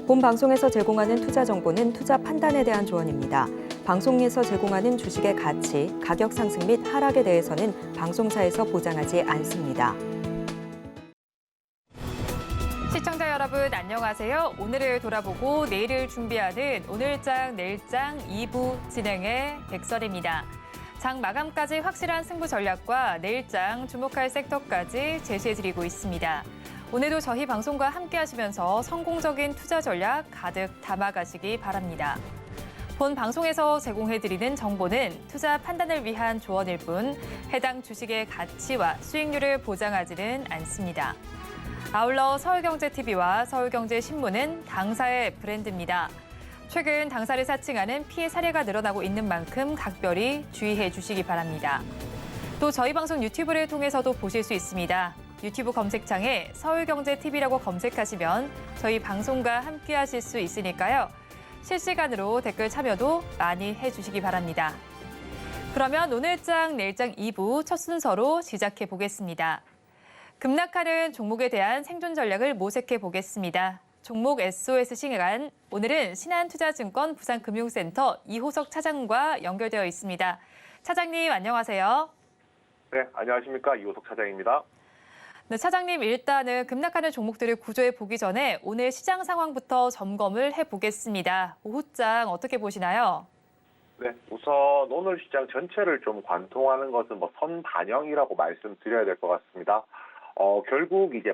본 방송에서 제공하는 투자 정보는 투자 판단에 대한 조언입니다. 방송에서 제공하는 주식의 가치, 가격 상승 및 하락에 대해서는 방송사에서 보장하지 않습니다. 시청자 여러분 안녕하세요. 오늘을 돌아보고 내일을 준비하는 오늘장 내일장 2부 진행의 백설입니다. 장 마감까지 확실한 승부 전략과 내일장 주목할 섹터까지 제시해드리고 있습니다. 오늘도 저희 방송과 함께 하시면서 성공적인 투자 전략 가득 담아가시기 바랍니다. 본 방송에서 제공해드리는 정보는 투자 판단을 위한 조언일 뿐 해당 주식의 가치와 수익률을 보장하지는 않습니다. 아울러 서울경제TV와 서울경제신문은 당사의 브랜드입니다. 최근 당사를 사칭하는 피해 사례가 늘어나고 있는 만큼 각별히 주의해 주시기 바랍니다. 또 저희 방송 유튜브를 통해서도 보실 수 있습니다. 유튜브 검색창에 서울경제TV라고 검색하시면 저희 방송과 함께 하실 수 있으니까요. 실시간으로 댓글 참여도 많이 해주시기 바랍니다. 그러면 오늘장 내일장 2부 첫 순서로 시작해 보겠습니다. 급락하는 종목에 대한 생존 전략을 모색해 보겠습니다. 종목 SOS 시간, 오늘은 신한투자증권 부산금융센터 이호석 차장과 연결되어 있습니다. 차장님 안녕하세요. 네, 안녕하십니까. 이호석 차장입니다. 네, 차장님 일단은 급락하는 종목들을 구조해 보기 전에 오늘 시장 상황부터 점검을 해보겠습니다. 오후장 어떻게 보시나요? 네, 우선 오늘 시장 전체를 좀 관통하는 것은 선반영이라고 말씀드려야 될 것 같습니다. 결국 이제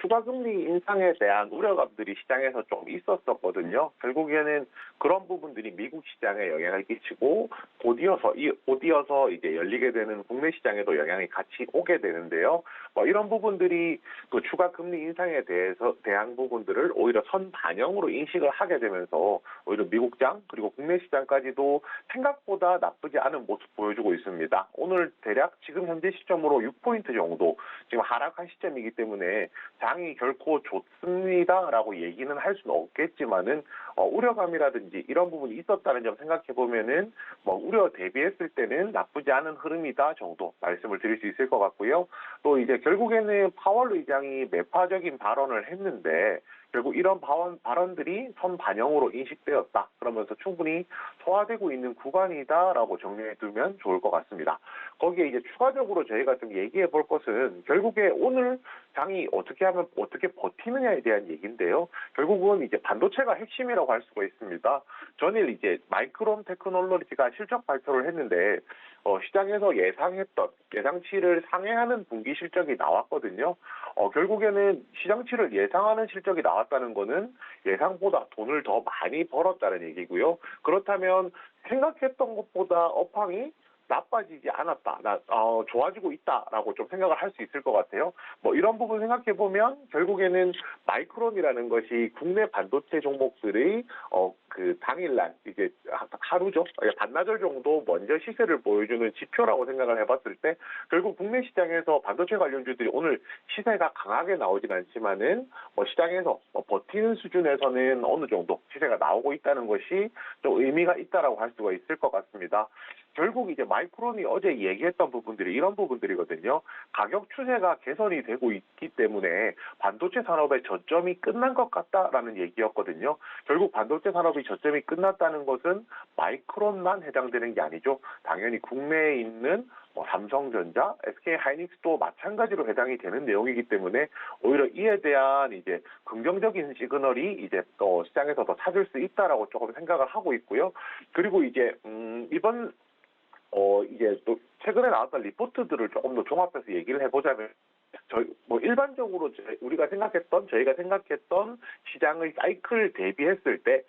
추가 금리 인상에 대한 우려감들이 시장에서 좀 있었었거든요. 결국에는 그런 부분들이 미국 시장에 영향을 끼치고 곧 이어서 이제 열리게 되는 국내 시장에도 영향이 같이 오게 되는데요. 이런 부분들이 그 추가 금리 인상에 대한 부분들을 오히려 선반영으로 인식을 하게 되면서 오히려 미국장 그리고 국내 시장까지도 생각보다 나쁘지 않은 모습 보여주고 있습니다. 오늘 대략 지금 현재 시점으로 6포인트 정도 지금 하락한 시점이기 때문에 장이 결코 좋습니다라고 얘기는 할 수는 없겠지만은 우려감이라든지 이런 부분이 있었다는 점 생각해 보면은 우려 대비했을 때는 나쁘지 않은 흐름이다 정도 말씀을 드릴 수 있을 것 같고요. 또 이제 결국에는 파월 의장이 매파적인 발언을 했는데 결국 이런 발언들이 선반영으로 인식되었다. 그러면서 충분히 소화되고 있는 구간이다라고 정리해 두면 좋을 것 같습니다. 거기에 이제 추가적으로 저희가 좀 얘기해 볼 것은 결국에 오늘 장이 어떻게 하면 어떻게 버티느냐에 대한 얘기인데요. 결국은 이제 반도체가 핵심이라고 할 수가 있습니다. 전일 이제 마이크론 테크놀로지가 실적 발표를 했는데 시장에서 예상치를 상회하는 분기 실적이 나왔거든요. 결국에는 시장치를 예상하는 실적이 나왔다는 거는 예상보다 돈을 더 많이 벌었다는 얘기고요. 그렇다면 생각했던 것보다 업황이 나빠지지 않았다, 좋아지고 있다라고 좀 생각을 할 수 있을 것 같아요. 이런 부분 생각해 보면 결국에는 마이크론이라는 것이 국내 반도체 종목들의 그 당일날 이제 하루죠, 반나절 정도 먼저 시세를 보여주는 지표라고 생각을 해봤을 때 결국 국내 시장에서 반도체 관련주들이 오늘 시세가 강하게 나오진 않지만은 시장에서 버티는 수준에서는 어느 정도 시세가 나오고 있다는 것이 좀 의미가 있다라고 할 수가 있을 것 같습니다. 결국 이제 마이크론이 어제 얘기했던 부분들이 이런 부분들이거든요. 가격 추세가 개선이 되고 있기 때문에 반도체 산업의 저점이 끝난 것 같다라는 얘기였거든요. 결국 반도체 산업의 저점이 끝났다는 것은 마이크론만 해당되는 게 아니죠. 당연히 국내에 있는 삼성전자, SK하이닉스도 마찬가지로 해당이 되는 내용이기 때문에 오히려 이에 대한 이제 긍정적인 시그널이 이제 또 시장에서 더 찾을 수 있다라고 조금 생각을 하고 있고요. 그리고 이제 이번 이제 또 최근에 나왔던 리포트들을 조금 더 종합해서 얘기를 해보자면 일반적으로 저희가 생각했던 시장의 사이클 대비했을 때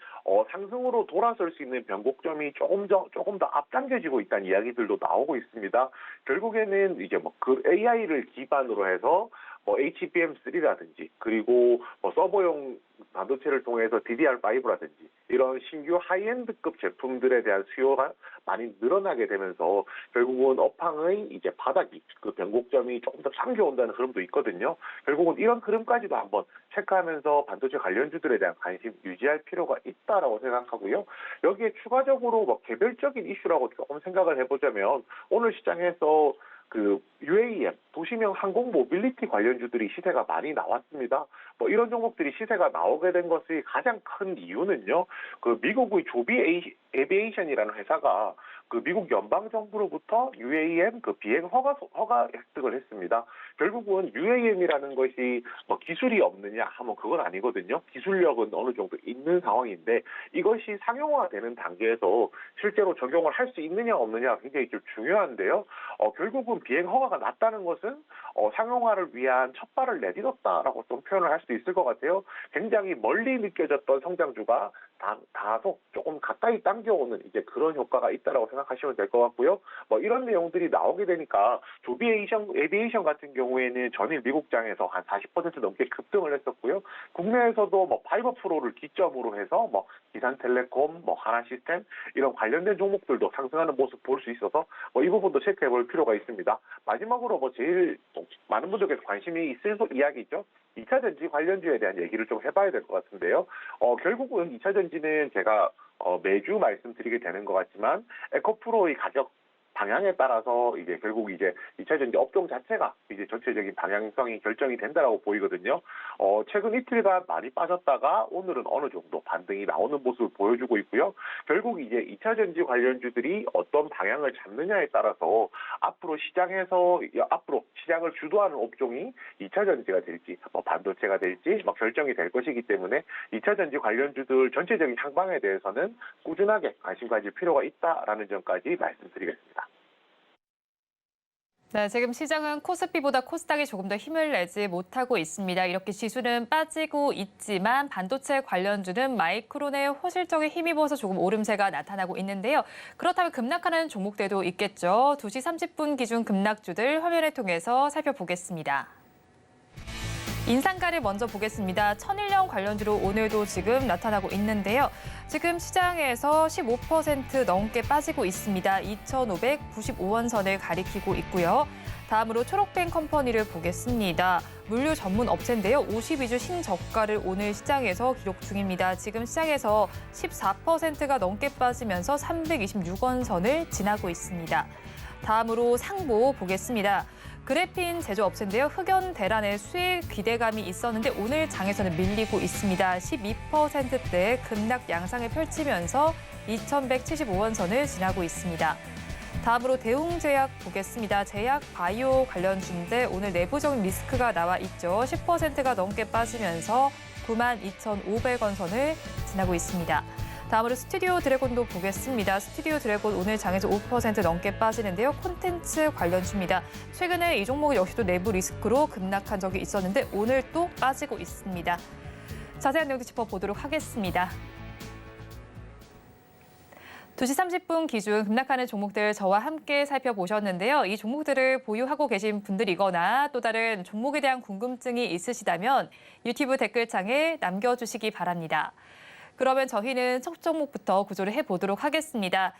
상승으로 돌아설 수 있는 변곡점이 조금 더 앞당겨지고 있다는 이야기들도 나오고 있습니다. 결국에는 이제 그 AI를 기반으로 해서 HBM3라든지 그리고 서버용 반도체를 통해서 DDR5라든지 이런 신규 하이엔드급 제품들에 대한 수요가 많이 늘어나게 되면서 결국은 업황의 이제 바닥이 그 변곡점이 조금 더 잠겨온다는 흐름도 있거든요. 결국은 이런 흐름까지도 한번 체크하면서 반도체 관련주들에 대한 관심 유지할 필요가 있다라고 생각하고요. 여기에 추가적으로 개별적인 이슈라고 조금 생각을 해보자면 오늘 시장에서 그 UAM, 도시명 항공 모빌리티 관련주들이 시세가 많이 나왔습니다. 뭐 이런 종목들이 시세가 나오게 된 것의 가장 큰 이유는요. 그 미국의 조비 에비에이션이라는 회사가 그 미국 연방 정부로부터 UAM 그 비행 허가 획득을 했습니다. 결국은 UAM이라는 것이 뭐 기술이 없느냐 하면 그건 아니거든요. 기술력은 어느 정도 있는 상황인데 이것이 상용화되는 단계에서 실제로 적용을 할 수 있느냐 없느냐가 굉장히 좀 중요한데요. 결국은 비행 허가가 났다는 것은 상용화를 위한 첫 발을 내딛었다라고 좀 표현을 할 수 있을 것 같아요. 굉장히 멀리 느껴졌던 성장주가 다소 조금 가까이 당겨오는 이제 그런 효과가 있다라고 생각하시면 될 것 같고요. 뭐 이런 내용들이 나오게 되니까 조비 에비에이션 같은 경우에는 전일 미국장에서 한 40% 넘게 급등을 했었고요. 국내에서도 뭐 파이버 프로를 기점으로 해서 뭐 기산텔레콤, 뭐 하나시스템 이런 관련된 종목들도 상승하는 모습 볼 수 있어서 뭐 이 부분도 체크해볼 필요가 있습니다. 마지막으로 뭐 제일 많은 분들께서 관심이 있을 이야기죠. 2차 전지 관련주에 대한 얘기를 좀 해봐야 될 것 같은데요. 결국은 2차 전지는 제가 매주 말씀드리게 되는 것 같지만 에코프로의 가격 방향에 따라서 이제 결국 이제 2차 전지 업종 자체가 이제 전체적인 방향성이 결정이 된다라고 보이거든요. 최근 이틀간 많이 빠졌다가 오늘은 어느 정도 반등이 나오는 모습을 보여주고 있고요. 결국 이제 2차 전지 관련주들이 어떤 방향을 잡느냐에 따라서 앞으로 시장을 주도하는 업종이 2차 전지가 될지, 뭐 반도체가 될지 결정이 될 것이기 때문에 2차 전지 관련주들 전체적인 향방에 대해서는 꾸준하게 관심 가질 필요가 있다라는 점까지 말씀드리겠습니다. 네, 지금 시장은 코스피보다 코스닥이 조금 더 힘을 내지 못하고 있습니다. 이렇게 지수는 빠지고 있지만 반도체 관련주는 마이크론의 호실적에 힘입어서 조금 오름세가 나타나고 있는데요. 그렇다면 급락하는 종목들도 있겠죠. 2시 30분 기준 급락주들 화면을 통해서 살펴보겠습니다. 인상가를 먼저 보겠습니다. 천일영 관련주로 오늘도 지금 나타나고 있는데요. 지금 시장에서 15% 넘게 빠지고 있습니다. 2,595원 선을 가리키고 있고요. 다음으로 초록펜 컴퍼니를 보겠습니다. 물류 전문 업체인데요. 52주 신저가를 오늘 시장에서 기록 중입니다. 지금 시장에서 14%가 넘게 빠지면서 326원 선을 지나고 있습니다. 다음으로 상보 보겠습니다. 그래핀 제조업체인데요. 흑연 대란의 수익 기대감이 있었는데 오늘 장에서는 밀리고 있습니다. 12%대 급락 양상을 펼치면서 2,175원 선을 지나고 있습니다. 다음으로 대웅제약 보겠습니다. 제약 바이오 관련주인데 오늘 내부적인 리스크가 나와 있죠. 10%가 넘게 빠지면서 92,500원 선을 지나고 있습니다. 다음으로 스튜디오 드래곤도 보겠습니다. 스튜디오 드래곤 오늘 장에서 5% 넘게 빠지는데요. 콘텐츠 관련주입니다. 최근에 이 종목 역시도 내부 리스크로 급락한 적이 있었는데 오늘 또 빠지고 있습니다. 자세한 내용도 짚어보도록 하겠습니다. 2시 30분 기준 급락하는 종목들 저와 함께 살펴보셨는데요. 이 종목들을 보유하고 계신 분들이거나 또 다른 종목에 대한 궁금증이 있으시다면 유튜브 댓글창에 남겨주시기 바랍니다. 그러면 저희는 첫 종목부터 구조를 해보도록 하겠습니다.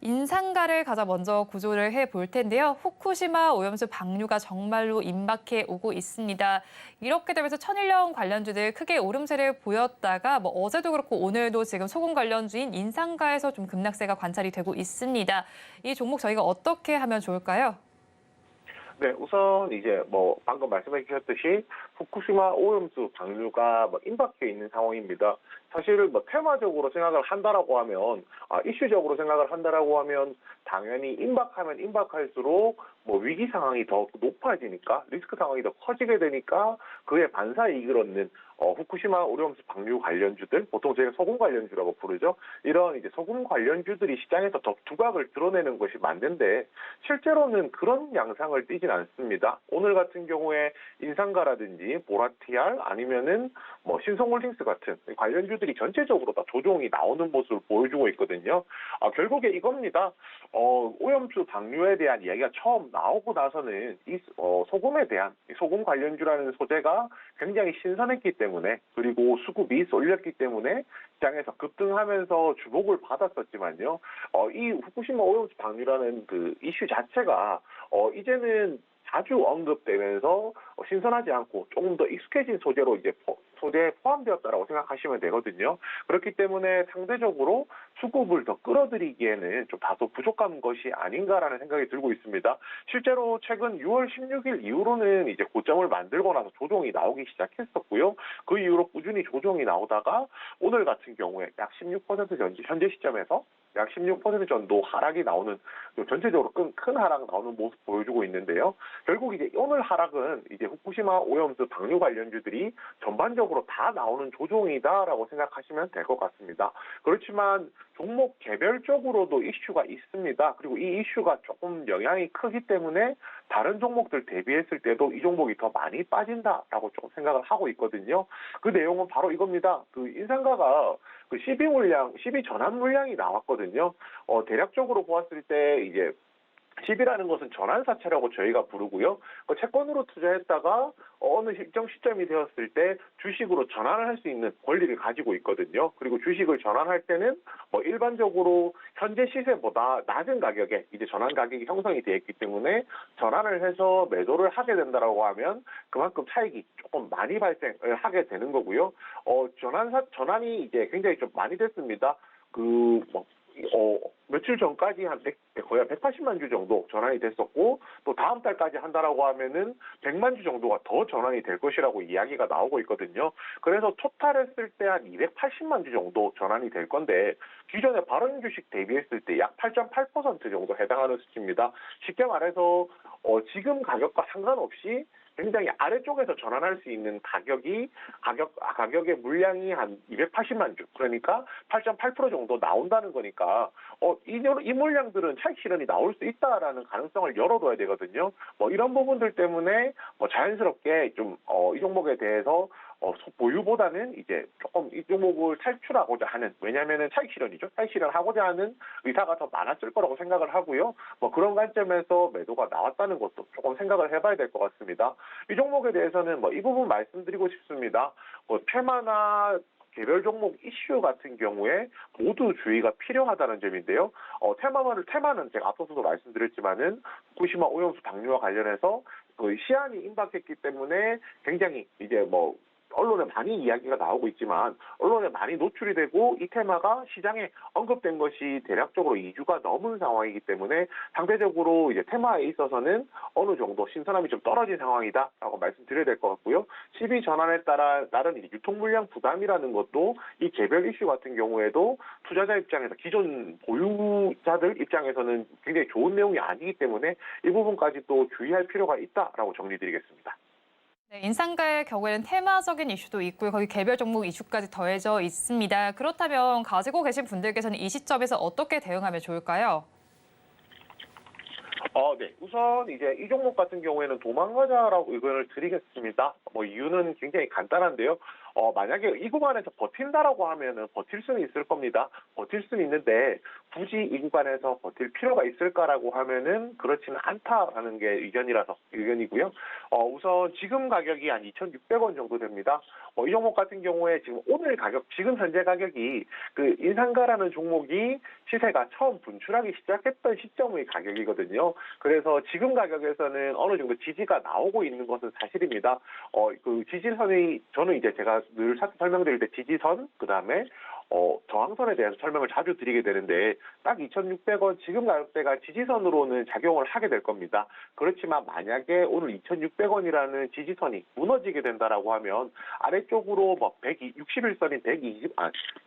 인상가를 가장 먼저 구조를 해볼 텐데요. 후쿠시마 오염수 방류가 정말로 임박해 오고 있습니다. 이렇게 되면서 천일영 관련주들 크게 오름세를 보였다가 어제도 그렇고 오늘도 지금 소금 관련주인 인상가에서 좀 급락세가 관찰이 되고 있습니다. 이 종목 저희가 어떻게 하면 좋을까요? 네, 우선 이제 방금 말씀해 주셨듯이 후쿠시마 오염수 방류가 임박해 있는 상황입니다. 사실 테마적으로 생각을 한다라고 하면, 이슈적으로 생각을 한다라고 하면 당연히 임박하면 임박할수록 위기 상황이 더 높아지니까 리스크 상황이 더 커지게 되니까 그에 반사 이익을 얻는 후쿠시마 오염수 방류 관련주들, 보통 저희가 소금 관련주라고 부르죠. 이런 이제 소금 관련주들이 시장에서 더 두각을 드러내는 것이 맞는데 실제로는 그런 양상을 띠진 않습니다. 오늘 같은 경우에 인상가라든지 보라티알 아니면은 신성홀딩스 같은 관련주들이 전체적으로 다 조정이 나오는 모습을 보여주고 있거든요. 결국에 이겁니다. 오염수 방류에 대한 이야기가 처음 나오고 나서는 이 소금에 대한 소금 관련주라는 소재가 굉장히 신선했기 때문에 그리고 수급이 쏠렸기 때문에 시장에서 급등하면서 주목을 받았었지만요. 이 후쿠시마 오염수 방류라는 그 이슈 자체가 이제는 자주 언급되면서 신선하지 않고 조금 더 익숙해진 소재로 이제 소재에 포함되었다라고 생각하시면 되거든요. 그렇기 때문에 상대적으로 수급을 더 끌어들이기에는 좀 다소 부족한 것이 아닌가라는 생각이 들고 있습니다. 실제로 최근 6월 16일 이후로는 이제 고점을 만들고 나서 조정이 나오기 시작했었고요. 그 이후로 꾸준히 조정이 나오다가 오늘 같은 경우에 약 16% 현재 시점에서 약 16% 정도 하락이 나오는, 전체적으로 큰 하락 나오는 모습 보여주고 있는데요. 결국 이제 오늘 하락은 이제 후쿠시마 오염수 방류 관련주들이 전반적으로 다 나오는 조정이다라고 생각하시면 될 것 같습니다. 그렇지만 종목 개별적으로도 이슈가 있습니다. 그리고 이 이슈가 조금 영향이 크기 때문에 다른 종목들 대비했을 때도 이 종목이 더 많이 빠진다라고 좀 생각을 하고 있거든요. 그 내용은 바로 이겁니다. 그 인상가가 그 12 전환 물량이 나왔거든요. 대략적으로 보았을 때 이제 10이라는 것은 전환사채라고 저희가 부르고요. 그 채권으로 투자했다가 어느 일정 시점이 되었을 때 주식으로 전환을 할 수 있는 권리를 가지고 있거든요. 그리고 주식을 전환할 때는 일반적으로 현재 시세보다 낮은 가격에 이제 전환 가격이 형성이 되어 있기 때문에 전환을 해서 매도를 하게 된다라고 하면 그만큼 차익이 조금 많이 발생을 하게 되는 거고요. 전환이 이제 굉장히 좀 많이 됐습니다. 며칠 전까지 거의 180만 주 정도 전환이 됐었고, 또 다음 달까지 한다라고 하면은 100만 주 정도가 더 전환이 될 것이라고 이야기가 나오고 있거든요. 그래서 토탈했을 때 한 280만 주 정도 전환이 될 건데, 기존의 발행 주식 대비했을 때 약 8.8% 정도 해당하는 수치입니다. 쉽게 말해서 지금 가격과 상관없이 굉장히 아래쪽에서 전환할 수 있는 가격의 물량이 한 280만 주, 그러니까 8.8% 정도 나온다는 거니까 이 물량들은 차익 실현이 나올 수 있다라는 가능성을 열어둬야 되거든요. 이런 부분들 때문에 자연스럽게 좀 이 종목에 대해서 보유보다는 이제 조금 이 종목을 탈출하고자 하는, 왜냐하면은 차익 실현이죠. 차익 실현하고자 하는 의사가 더 많았을 거라고 생각을 하고요. 그런 관점에서 매도가 나왔다는 것도 조금 생각을 해봐야 될 것 같습니다. 이 종목에 대해서는 이 부분 말씀드리고 싶습니다. 테마나 개별 종목 이슈 같은 경우에 모두 주의가 필요하다는 점인데요. 테마는 제가 앞서서도 말씀드렸지만은 후쿠시마 오염수 방류와 관련해서 그 시한이 임박했기 때문에 굉장히 이제 언론에 많이 이야기가 나오고 있지만 언론에 많이 노출이 되고 이 테마가 시장에 언급된 것이 대략적으로 2주가 넘은 상황이기 때문에 상대적으로 이제 테마에 있어서는 어느 정도 신선함이 좀 떨어진 상황이다라고 말씀드려야 될 것 같고요. 12 전환에 따른 유통 물량 부담이라는 것도 이 개별 이슈 같은 경우에도 투자자 입장에서 기존 보유자들 입장에서는 굉장히 좋은 내용이 아니기 때문에 이 부분까지 또 주의할 필요가 있다라고 정리드리겠습니다. 네, 인상가의 경우에는 테마적인 이슈도 있고요. 거기 개별 종목 이슈까지 더해져 있습니다. 그렇다면 가지고 계신 분들께서는 이 시점에서 어떻게 대응하면 좋을까요? 네. 우선 이제 이 종목 같은 경우에는 도망가자라고 의견을 드리겠습니다. 이유는 굉장히 간단한데요. 만약에 이 구간에서 버틴다라고 하면은 버틸 수는 있을 겁니다. 버틸 수는 있는데 굳이 이 구간에서 버틸 필요가 있을까라고 하면은 그렇지는 않다라는 게 의견이고요. 우선 지금 가격이 한 2,600원 정도 됩니다. 이 종목 같은 경우에 지금 현재 가격이 그 인상가라는 종목이 시세가 처음 분출하기 시작했던 시점의 가격이거든요. 그래서 지금 가격에서는 어느 정도 지지가 나오고 있는 것은 사실입니다. 그 지지선이 저는 이제 제가 늘 설명드릴 때 지지선, 그다음에 저항선에 대해서 설명을 자주 드리게 되는데 딱 2,600원 지금 가격대가 지지선으로는 작용을 하게 될 겁니다. 그렇지만 만약에 오늘 2,600원이라는 지지선이 무너지게 된다라고 하면 아래쪽으로 61선인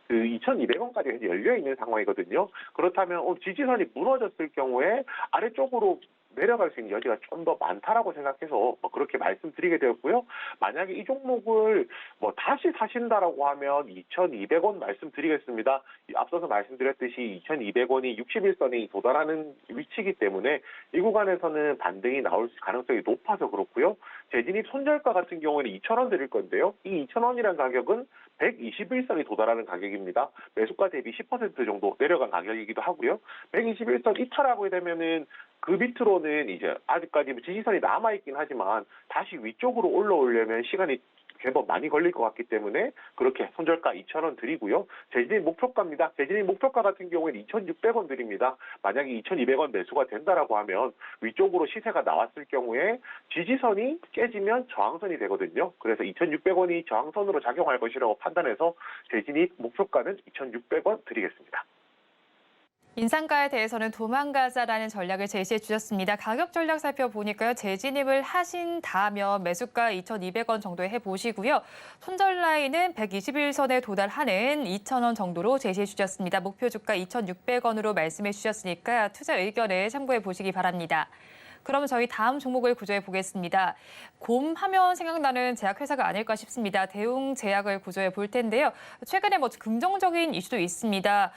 2,200원까지 열려 있는 상황이거든요. 그렇다면 지지선이 무너졌을 경우에 아래쪽으로 내려갈 수 있는 여지가 좀 더 많다라고 생각해서 그렇게 말씀드리게 되었고요. 만약에 이 종목을 다시 사신다라고 하면 2,200원 말씀드리겠습니다. 앞서서 말씀드렸듯이 2,200원이 61선이 도달하는 위치이기 때문에 이 구간에서는 반등이 나올 가능성이 높아서 그렇고요. 재진입 손절가 같은 경우에는 2,000원 드릴 건데요. 이 2,000원이라는 가격은 121선이 도달하는 가격입니다. 매수가 대비 10% 정도 내려간 가격이기도 하고요. 121선 이탈하게 되면은 그 밑으로는 이제 아직까지 지지선이 남아있긴 하지만 다시 위쪽으로 올라오려면 시간이 제법 많이 걸릴 것 같기 때문에 그렇게 손절가 2,000원 드리고요. 재진입 목표가입니다. 재진입 목표가 같은 경우에는 2,600원 드립니다. 만약에 2,200원 매수가 된다라고 하면 위쪽으로 시세가 나왔을 경우에 지지선이 깨지면 저항선이 되거든요. 그래서 2,600원이 저항선으로 작용할 것이라고 판단해서 재진입 목표가는 2,600원 드리겠습니다. 인상가에 대해서는 도망가자라는 전략을 제시해 주셨습니다. 가격 전략 살펴보니까요. 재진입을 하신다면 매수가 2,200원 정도에 해보시고요. 손절 라인은 121선에 도달하는 2,000원 정도로 제시해 주셨습니다. 목표 주가 2,600원으로 말씀해 주셨으니까 투자 의견을 참고해 보시기 바랍니다. 그럼 저희 다음 종목을 구조해 보겠습니다. 곰 하면 생각나는 제약회사가 아닐까 싶습니다. 대웅제약을 구조해 볼 텐데요. 최근에 긍정적인 이슈도 있습니다.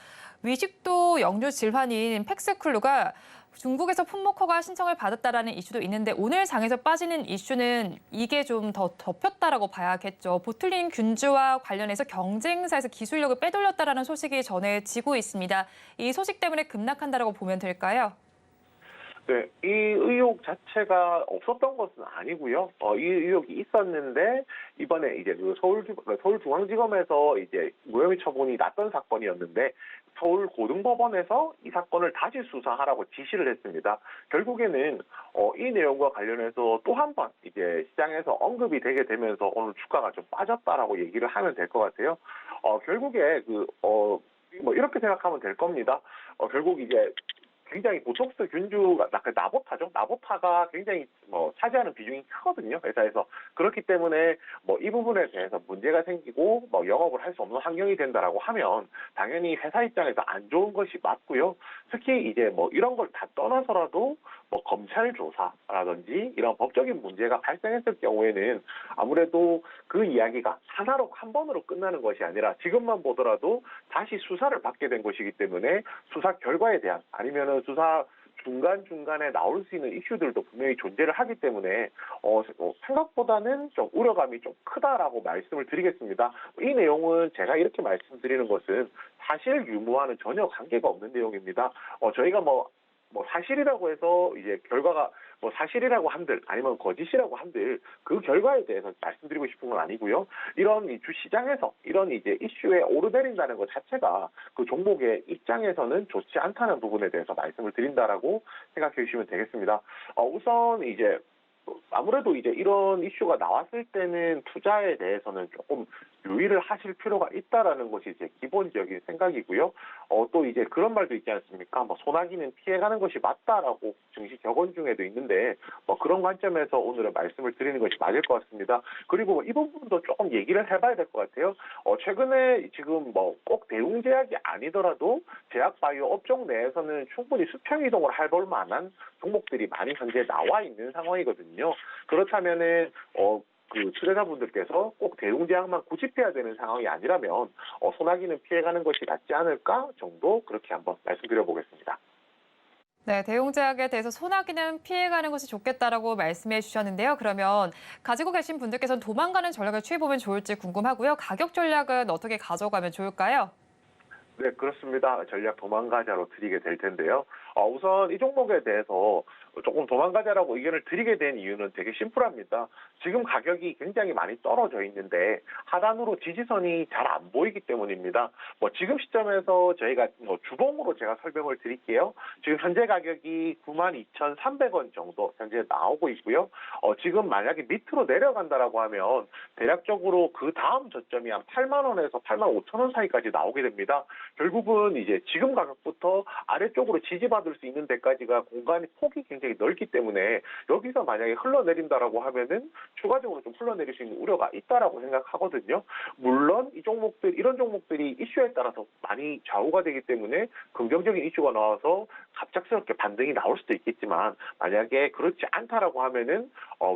위식도 역류 질환인 팩스쿨루가 중국에서 품목 허가 신청을 받았다라는 이슈도 있는데 오늘 장에서 빠지는 이슈는 이게 좀 더 덮였다라고 봐야겠죠. 보툴린 균주와 관련해서 경쟁사에서 기술력을 빼돌렸다라는 소식이 전해지고 있습니다. 이 소식 때문에 급락한다라고 보면 될까요? 네, 이 의혹 자체가 없었던 것은 아니고요. 이 의혹이 있었는데 이번에 이제 서울중앙지검에서 이제 무혐의 처분이 났던 사건이었는데 서울고등법원에서 이 사건을 다시 수사하라고 지시를 했습니다. 결국에는 이 내용과 관련해서 또 한 번 이제 시장에서 언급이 되게 되면서 오늘 주가가 좀 빠졌다라고 얘기를 하면 될 것 같아요. 결국에 이렇게 생각하면 될 겁니다. 결국 이제 굉장히 보톡스 균주가 나보타죠. 나보타가 굉장히 차지하는 비중이 크거든요. 회사에서. 그렇기 때문에 이 부분에 대해서 문제가 생기고 영업을 할 수 없는 환경이 된다라고 하면 당연히 회사 입장에서 안 좋은 것이 맞고요. 특히 이제 이런 걸 다 떠나서라도 검찰 조사라든지 이런 법적인 문제가 발생했을 경우에는 아무래도 그 이야기가 하나로 한 번으로 끝나는 것이 아니라 지금만 보더라도 다시 수사를 받게 된 것이기 때문에 수사 결과에 대한 아니면은 수사 중간중간에 나올 수 있는 이슈들도 분명히 존재를 하기 때문에 생각보다는 좀 우려감이 좀 크다라고 말씀을 드리겠습니다. 이 내용은 제가 이렇게 말씀드리는 것은 사실 유무와는 전혀 관계가 없는 내용입니다. 저희가 사실이라고 해서 이제 결과가 사실이라고 한들 아니면 거짓이라고 한들 그 결과에 대해서 말씀드리고 싶은 건 아니고요. 이런 주시장에서 이런 이제 이슈에 오르내린다는 것 자체가 그 종목의 입장에서는 좋지 않다는 부분에 대해서 말씀을 드린다라고 생각해 주시면 되겠습니다. 우선 이제 아무래도 이제 이런 이슈가 나왔을 때는 투자에 대해서는 조금 유의를 하실 필요가 있다라는 것이 제 기본적인 생각이고요. 또 이제 그런 말도 있지 않습니까? 소나기는 피해가는 것이 맞다라고 증시 격언 중에도 있는데 그런 관점에서 오늘은 말씀을 드리는 것이 맞을 것 같습니다. 그리고 이 부분도 조금 얘기를 해봐야 될 것 같아요. 최근에 지금 꼭 대웅제약이 아니더라도 제약바이오 업종 내에서는 충분히 수평 이동을 해볼 만한 종목들이 많이 현재 나와 있는 상황이거든요. 그렇다면은 투자자분들께서 꼭 대웅제약만 고집해야 되는 상황이 아니라면 소나기는 피해가는 것이 낫지 않을까 정도 그렇게 한번 말씀드려 보겠습니다. 네, 대웅제약에 대해서 소나기는 피해가는 것이 좋겠다라고 말씀해 주셨는데요. 그러면 가지고 계신 분들께서는 도망가는 전략을 취해보면 좋을지 궁금하고요. 가격 전략은 어떻게 가져가면 좋을까요? 네, 그렇습니다. 전략 도망가자로 드리게 될 텐데요. 우선 이 종목에 대해서 조금 도망가자라고 의견을 드리게 된 이유는 되게 심플합니다. 지금 가격이 굉장히 많이 떨어져 있는데 하단으로 지지선이 잘 안 보이기 때문입니다. 지금 시점에서 저희가 주봉으로 제가 설명을 드릴게요. 지금 현재 가격이 92,300원 정도 현재 나오고 있고요. 지금 만약에 밑으로 내려간다라고 하면 대략적으로 그 다음 저점이 한 8만 원에서 8만 5천 원 사이까지 나오게 됩니다. 결국은 이제 지금 가격부터 아래쪽으로 지지받을 수 있는 데까지가 공간이 폭이 굉장히 넓기 때문에 여기서 만약에 흘러내린다라고 하면은 추가적으로 좀 흘러내릴 수 있는 우려가 있다라고 생각하거든요. 물론 이런 종목들이 이슈에 따라서 많이 좌우가 되기 때문에 긍정적인 이슈가 나와서 갑작스럽게 반등이 나올 수도 있겠지만 만약에 그렇지 않다라고 하면은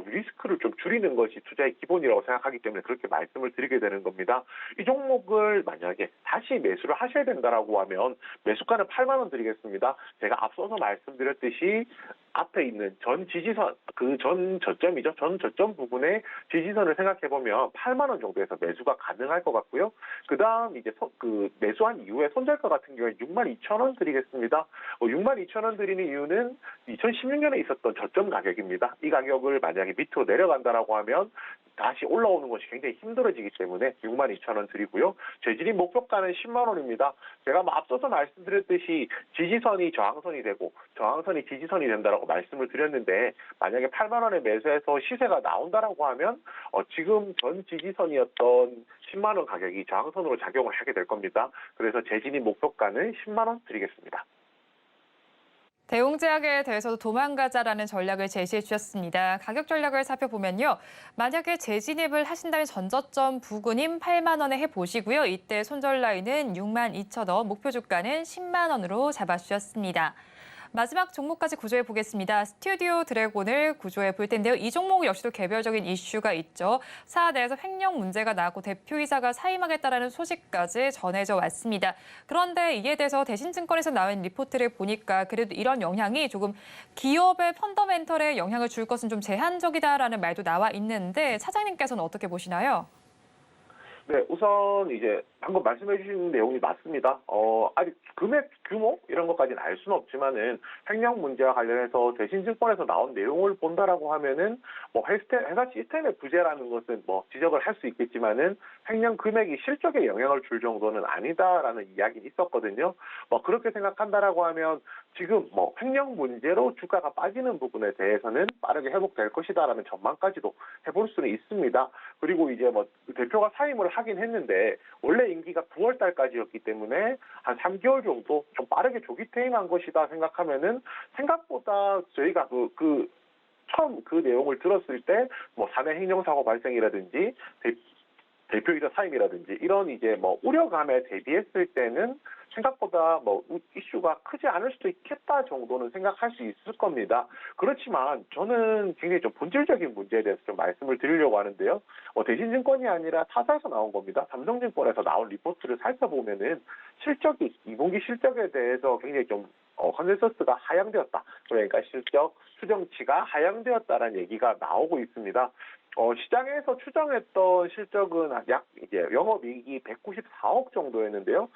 리스크를 좀 줄이는 것이 투자의 기본이라고 생각하기 때문에 그렇게 말씀을 드리게 되는 겁니다. 이 종목을 만약에 다시 매수를 하셔야 된다라고 하면 매수가는 8만 원 드리겠습니다. 제가 앞서서 말씀드렸듯이 앞에 있는 전 지지선, 전 저점이죠. 전 저점 부분의 지지선을 생각해보면 8만 원 정도에서 매수가 가능할 것 같고요. 그 다음 이제 매수한 이후에 손절가 같은 경우에 62,000원 드리겠습니다. 62,000원 드리는 이유는 2016년에 있었던 저점 가격입니다. 이 가격을 만약에 밑으로 내려간다라고 하면 다시 올라오는 것이 굉장히 힘들어지기 때문에 62,000원 드리고요. 재진입 목표가는 10만 원입니다. 제가 앞서서 말씀드렸듯이 지지선이 저항선이 되고 저항선이 지지선이 된다라고 말씀을 드렸는데 만약에 8만 원에 매수해서 시세가 나온다라고 하면 지금 전 지지선이었던 10만 원 가격이 저항선으로 작용을 하게 될 겁니다. 그래서 재진입 목표가는 10만 원 드리겠습니다. 대웅제약에 대해서도 도망가자라는 전략을 제시해 주셨습니다. 가격 전략을 살펴보면요. 만약에 재진입을 하신다면 전저점 부근인 8만 원에 해보시고요. 이때 손절 라인은 62,000원, 목표 주가는 10만 원으로 잡아주셨습니다. 마지막 종목까지 구조해 보겠습니다. 스튜디오 드래곤을 구조해 볼 텐데요. 이 종목 역시도 개별적인 이슈가 있죠. 사아 내에서 횡령 문제가 나고 대표이사가 사임하겠다라는 소식까지 전해져 왔습니다. 그런데 이에 대해서 대신증권에서 나온 리포트를 보니까 그래도 이런 영향이 조금 기업의 펀더멘털에 영향을 줄 것은 좀 제한적이다라는 말도 나와 있는데 차장님께서는 어떻게 보시나요? 네, 우선 이제 방금 말씀해 주신 내용이 맞습니다. 아직 금액 규모 이런 것까지는 알 수는 없지만은 횡령 문제와 관련해서 대신증권에서 나온 내용을 본다라고 하면은 뭐 회사 시스템의 부재라는 것은 뭐 지적을 할 수 있겠지만은 횡령 금액이 실적에 영향을 줄 정도는 아니다라는 이야기는 있었거든요. 뭐 그렇게 생각한다라고 하면 지금 뭐 횡령 문제로 주가가 빠지는 부분에 대해서는 빠르게 회복될 것이다라는 전망까지도 해볼 수는 있습니다. 그리고 이제 뭐 대표가 사임을 하긴 했는데 원래 임기가 9월 달까지였기 때문에 한 3개월 정도 좀 빠르게 조기 퇴임한 것이다 생각하면은 생각보다 저희가 처음 그 내용을 들었을 때 뭐 사내 행정사고 발생이라든지 대표이사 사임이라든지 이런 이제 뭐 우려감에 대비했을 때는 생각보다 뭐 이슈가 크지 않을 수도 있겠다 정도는 생각할 수 있을 겁니다. 그렇지만 저는 굉장히 좀 본질적인 문제에 대해서 좀 말씀을 드리려고 하는데요. 대신증권이 아니라 타사에서 나온 겁니다. 삼성증권에서 나온 리포트를 살펴보면은 실적이 2분기 실적에 대해서 굉장히 좀 컨센서스가 하향되었다. 그러니까 실적 추정치가 하향되었다라는 얘기가 나오고 있습니다. 시장에서 추정했던 실적은 약 이제 영업이익이 194억 정도였는데요.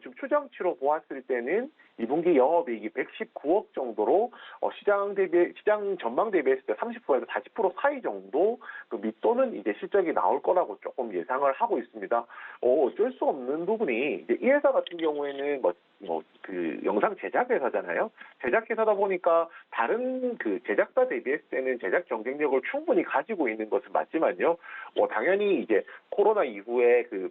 지금 추정치로 보았을 때는 2분기 영업이익이 119억 정도로 시장 전망 대비했을 때 30%에서 40% 사이 정도 그 밑도는 이제 실적이 나올 거라고 조금 예상을 하고 있습니다. 어쩔 수 없는 부분이 이제 이 회사 같은 경우에는 그 영상 제작 회사잖아요. 제작 회사다 보니까 다른 그 제작사 대비했을 때는 제작 경쟁력을 충분히 가지고 있는 것은 맞지만요. 당연히 이제 코로나 이후에 그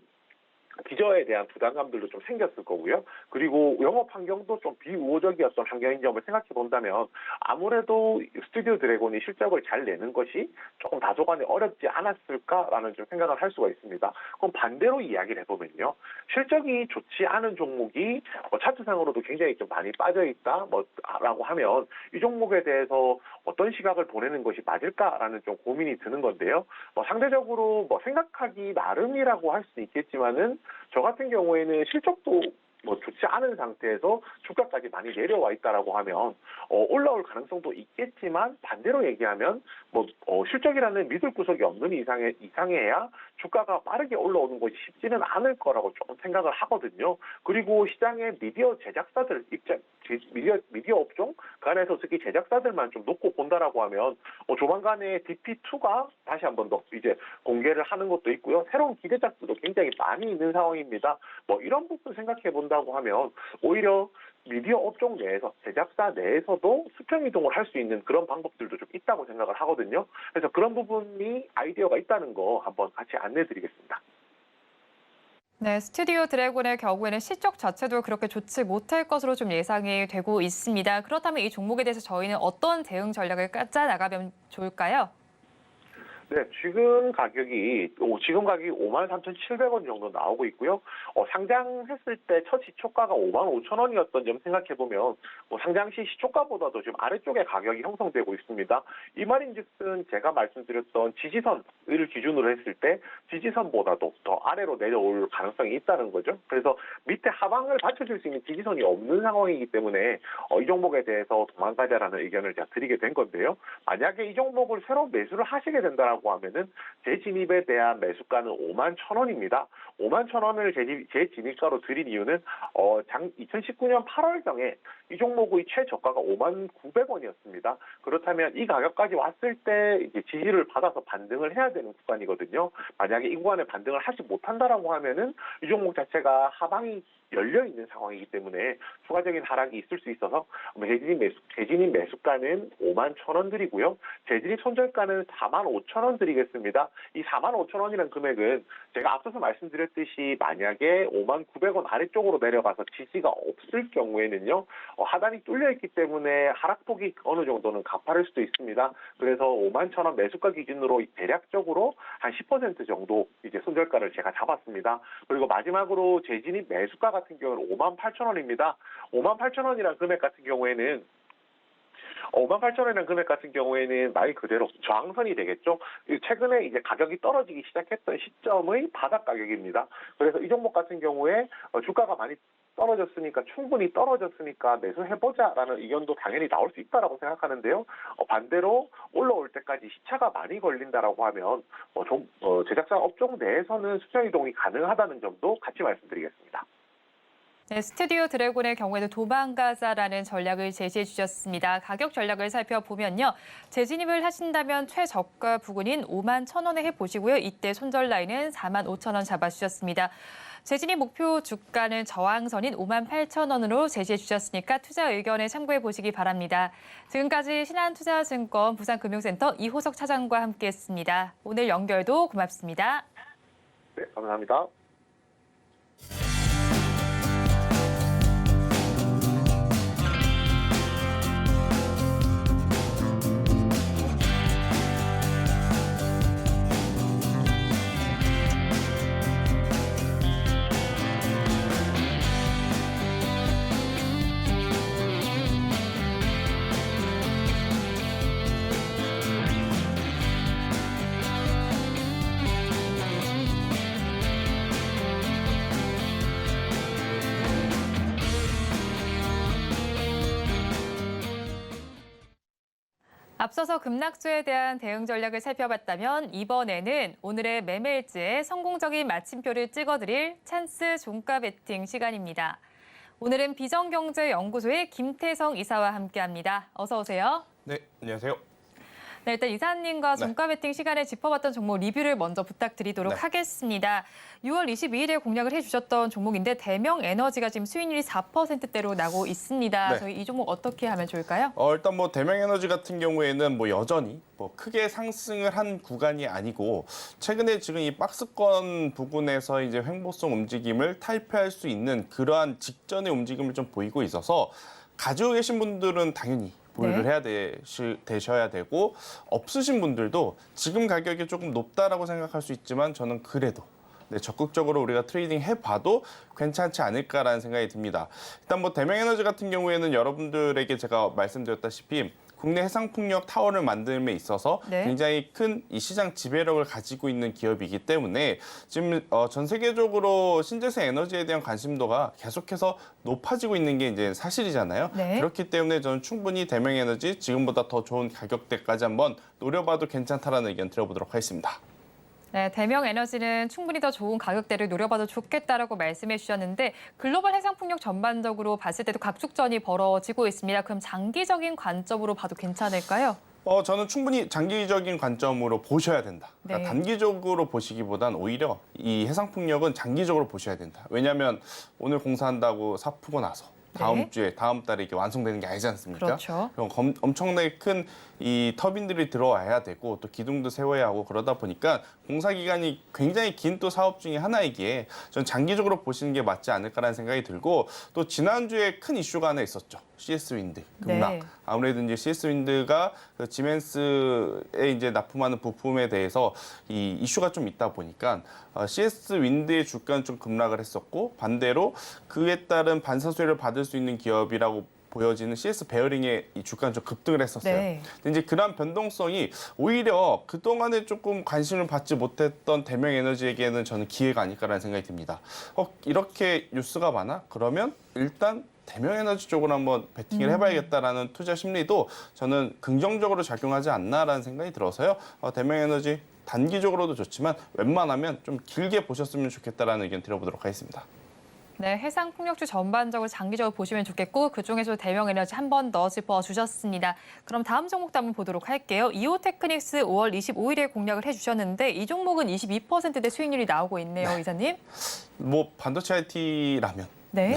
기저에 대한 부담감들도 좀 생겼을 거고요. 그리고 영업 환경도 좀 비우호적이었던 환경인 점을 생각해 본다면 아무래도 스튜디오 드래곤이 실적을 잘 내는 것이 조금 다소간에 어렵지 않았을까라는 좀 생각을 할 수가 있습니다. 그럼 반대로 이야기를 해보면요. 실적이 좋지 않은 종목이 차트상으로도 굉장히 좀 많이 빠져 있다 라고 하면 이 종목에 대해서 어떤 시각을 보내는 것이 맞을까라는 좀 고민이 드는 건데요. 상대적으로 생각하기 나름이라고 할 수 있겠지만은 저 같은 경우에는 실적도 좋지 않은 상태에서 주가까지 많이 내려와 있다라고 하면 올라올 가능성도 있겠지만 반대로 얘기하면 실적이라는 믿을 구석이 없는 이상해야 주가가 빠르게 올라오는 것이 쉽지는 않을 거라고 조금 생각을 하거든요. 그리고 시장의 미디어 제작사들 미디어 업종 간에서 특히 제작사들만 좀 놓고 본다라고 하면 조만간에 DP2가 다시 한 번 더 이제 공개를 하는 것도 있고요. 새로운 기대작들도 굉장히 많이 있는 상황입니다. 이런 부분 생각해 본다고 하면 오히려 미디어 업종 내에서 제작사 내에서도 수평 이동을 할 수 있는 그런 방법들도 좀 있다고 생각을 하거든요. 그래서 그런 부분이 아이디어가 있다는 거 한번 같이 안내드리겠습니다. 네, 스튜디오 드래곤의 경우에는 실적 자체도 그렇게 좋지 못할 것으로 좀 예상이 되고 있습니다. 그렇다면 이 종목에 대해서 저희는 어떤 대응 전략을 짜 나가면 좋을까요? 네, 지금 가격이 53,700원 정도 나오고 있고요. 상장했을 때 첫 시초가가 55,000원이었던 점 생각해보면 상장 시 시초가보다도 지금 아래쪽에 가격이 형성되고 있습니다. 이 말인즉슨 제가 말씀드렸던 지지선을 기준으로 했을 때 지지선보다도 더 아래로 내려올 가능성이 있다는 거죠. 그래서 밑에 하방을 받쳐줄 수 있는 지지선이 없는 상황이기 때문에 이 종목에 대해서 도망가자라는 의견을 제가 드리게 된 건데요. 만약에 이 종목을 새로 매수를 하시게 된다라고 하면은 재진입에 대한 매수가는 51,000원입니다. 5만 천 원을 재진입가로 드린 이유는 2019년 8월경에 이 종목의 최저가가 5만 900원이었습니다. 그렇다면 이 가격까지 왔을 때 이제 지지를 받아서 반등을 해야 되는 구간이거든요. 만약에 이 구간에 반등을 하지 못한다라고 하면은 이 종목 자체가 하방이 열려 있는 상황이기 때문에 추가적인 하락이 있을 수 있어서 재진입 매수가는 5만 천 원 드리고요. 재진입 손절가는 4만 5천 원 드리겠습니다. 이 4만 5천 원이라는 금액은 제가 앞서서 말씀드렸듯이 만약에 5만 900원 아래쪽으로 내려가서 지지가 없을 경우에는요. 하단이 뚫려 있기 때문에 하락폭이 어느 정도는 가파를 수도 있습니다. 그래서 5만 천 원 매수가 기준으로 대략적으로 한 10% 정도 이제 손절가를 제가 잡았습니다. 그리고 마지막으로 재진입 매수가 같은 경우는 5만 8천 원입니다. 5만 8천 원이라는 금액 같은 경우에는 5만 8천 원이라는 금액 같은 경우에는 말 그대로 저항선이 되겠죠. 최근에 이제 가격이 떨어지기 시작했던 시점의 바닥 가격입니다. 그래서 이 종목 같은 경우에 주가가 많이 떨어졌으니까 충분히 떨어졌으니까 매수해보자라는 의견도 당연히 나올 수 있다라고 생각하는데요. 반대로 올라올 때까지 시차가 많이 걸린다라고 하면 제작사 업종 내에서는 수정 이동이 가능하다는 점도 같이 말씀드리겠습니다. 네, 스튜디오 드래곤의 경우에도 도망가자라는 전략을 제시해 주셨습니다. 가격 전략을 살펴보면요. 재진입을 하신다면 최저가 부근인 5만 1천 원에 해보시고요. 이때 손절 라인은 4만 5천 원 잡아주셨습니다. 재진입 목표 주가는 저항선인 5만 8천 원으로 제시해 주셨으니까 투자 의견에 참고해 보시기 바랍니다. 지금까지 신한투자증권 부산금융센터 이호석 차장과 함께했습니다. 오늘 연결도 고맙습니다. 네, 감사합니다. 앞서서 급락주에 대한 대응 전략을 살펴봤다면 이번에는 오늘의 매매일지에 성공적인 마침표를 찍어드릴 찬스 종가 베팅 시간입니다. 오늘은 비전경제연구소의 김태성 이사와 함께합니다. 어서 오세요. 네, 안녕하세요. 네, 일단 이사님과 종가 베팅 시간에 짚어봤던 종목 리뷰를 먼저 부탁드리도록 하겠습니다. 6월 22일에 공략을 해주셨던 종목인데 대명에너지가 지금 수익률이 4%대로 나고 있습니다. 네. 저희 이 종목 어떻게 하면 좋을까요? 일단 대명에너지 같은 경우에는 여전히 크게 상승을 한 구간이 아니고 최근에 지금 이 박스권 부분에서 이제 횡보성 움직임을 탈피할 수 있는 그러한 직전의 움직임을 좀 보이고 있어서 가지고 계신 분들은 당연히 보유를 해야 되셔야 되고 없으신 분들도 지금 가격이 조금 높다라고 생각할 수 있지만 저는 그래도 적극적으로 우리가 트레이딩 해봐도 괜찮지 않을까라는 생각이 듭니다. 일단 대명에너지 같은 경우에는 여러분들에게 제가 말씀드렸다시피 국내 해상풍력 타워를 만듦에 있어서 굉장히 큰 이 시장 지배력을 가지고 있는 기업이기 때문에 지금 전 세계적으로 신재생 에너지에 대한 관심도가 계속해서 높아지고 있는 게 이제 사실이잖아요. 그렇기 때문에 저는 충분히 대명에너지 지금보다 더 좋은 가격대까지 한번 노려봐도 괜찮다라는 의견 드려보도록 하겠습니다. 네, 대명에너지는 충분히 더 좋은 가격대를 노려봐도 좋겠다라고 말씀해 주셨는데 글로벌 해상풍력 전반적으로 봤을 때도 각축전이 벌어지고 있습니다. 그럼 장기적인 관점으로 봐도 괜찮을까요? 저는 충분히 장기적인 관점으로 보셔야 된다. 그러니까 단기적으로 보시기보단 오히려 이 해상풍력은 장기적으로 보셔야 된다. 왜냐하면 오늘 공사한다고 사 푸고 나서 다음 달에 이게 완성되는 게 아니지 않습니까? 그렇죠. 엄청나게 큰 이 터빈들이 들어와야 되고 또 기둥도 세워야 하고 그러다 보니까 공사 기간이 굉장히 긴 또 사업 중에 하나이기에 전 장기적으로 보시는 게 맞지 않을까라는 생각이 들고 또 지난주에 큰 이슈가 하나 있었죠. CS 윈드 급락. 아무래도 이제 CS 윈드가 그 지멘스에 이제 납품하는 부품에 대해서 이 이슈가 좀 있다 보니까 CS 윈드의 주가는 좀 급락을 했었고 반대로 그에 따른 반사수혜를 받을 수 있는 기업이라고 보여지는 CS 베어링의 이 주가는 좀 급등을 했었어요. 근데 이제 그런 변동성이 오히려 그동안에 조금 관심을 받지 못했던 대명에너지에게는 저는 기회가 아닐까라는 생각이 듭니다. 이렇게 뉴스가 많아? 그러면 일단 대명에너지 쪽으로 한번 베팅을 해봐야겠다라는 투자 심리도 저는 긍정적으로 작용하지 않나라는 생각이 들어서요. 대명에너지 단기적으로도 좋지만 웬만하면 좀 길게 보셨으면 좋겠다라는 의견 드려보도록 하겠습니다. 네, 해상 풍력주 전반적으로 장기적으로 보시면 좋겠고 그중에서 대명에너지 한 번 더 짚어주셨습니다. 그럼 다음 종목도 한번 보도록 할게요. 이오테크닉스 5월 25일에 공략을 해주셨는데 이 종목은 22%대 수익률이 나오고 있네요, 이사님. 뭐 반도체 IT라면 네.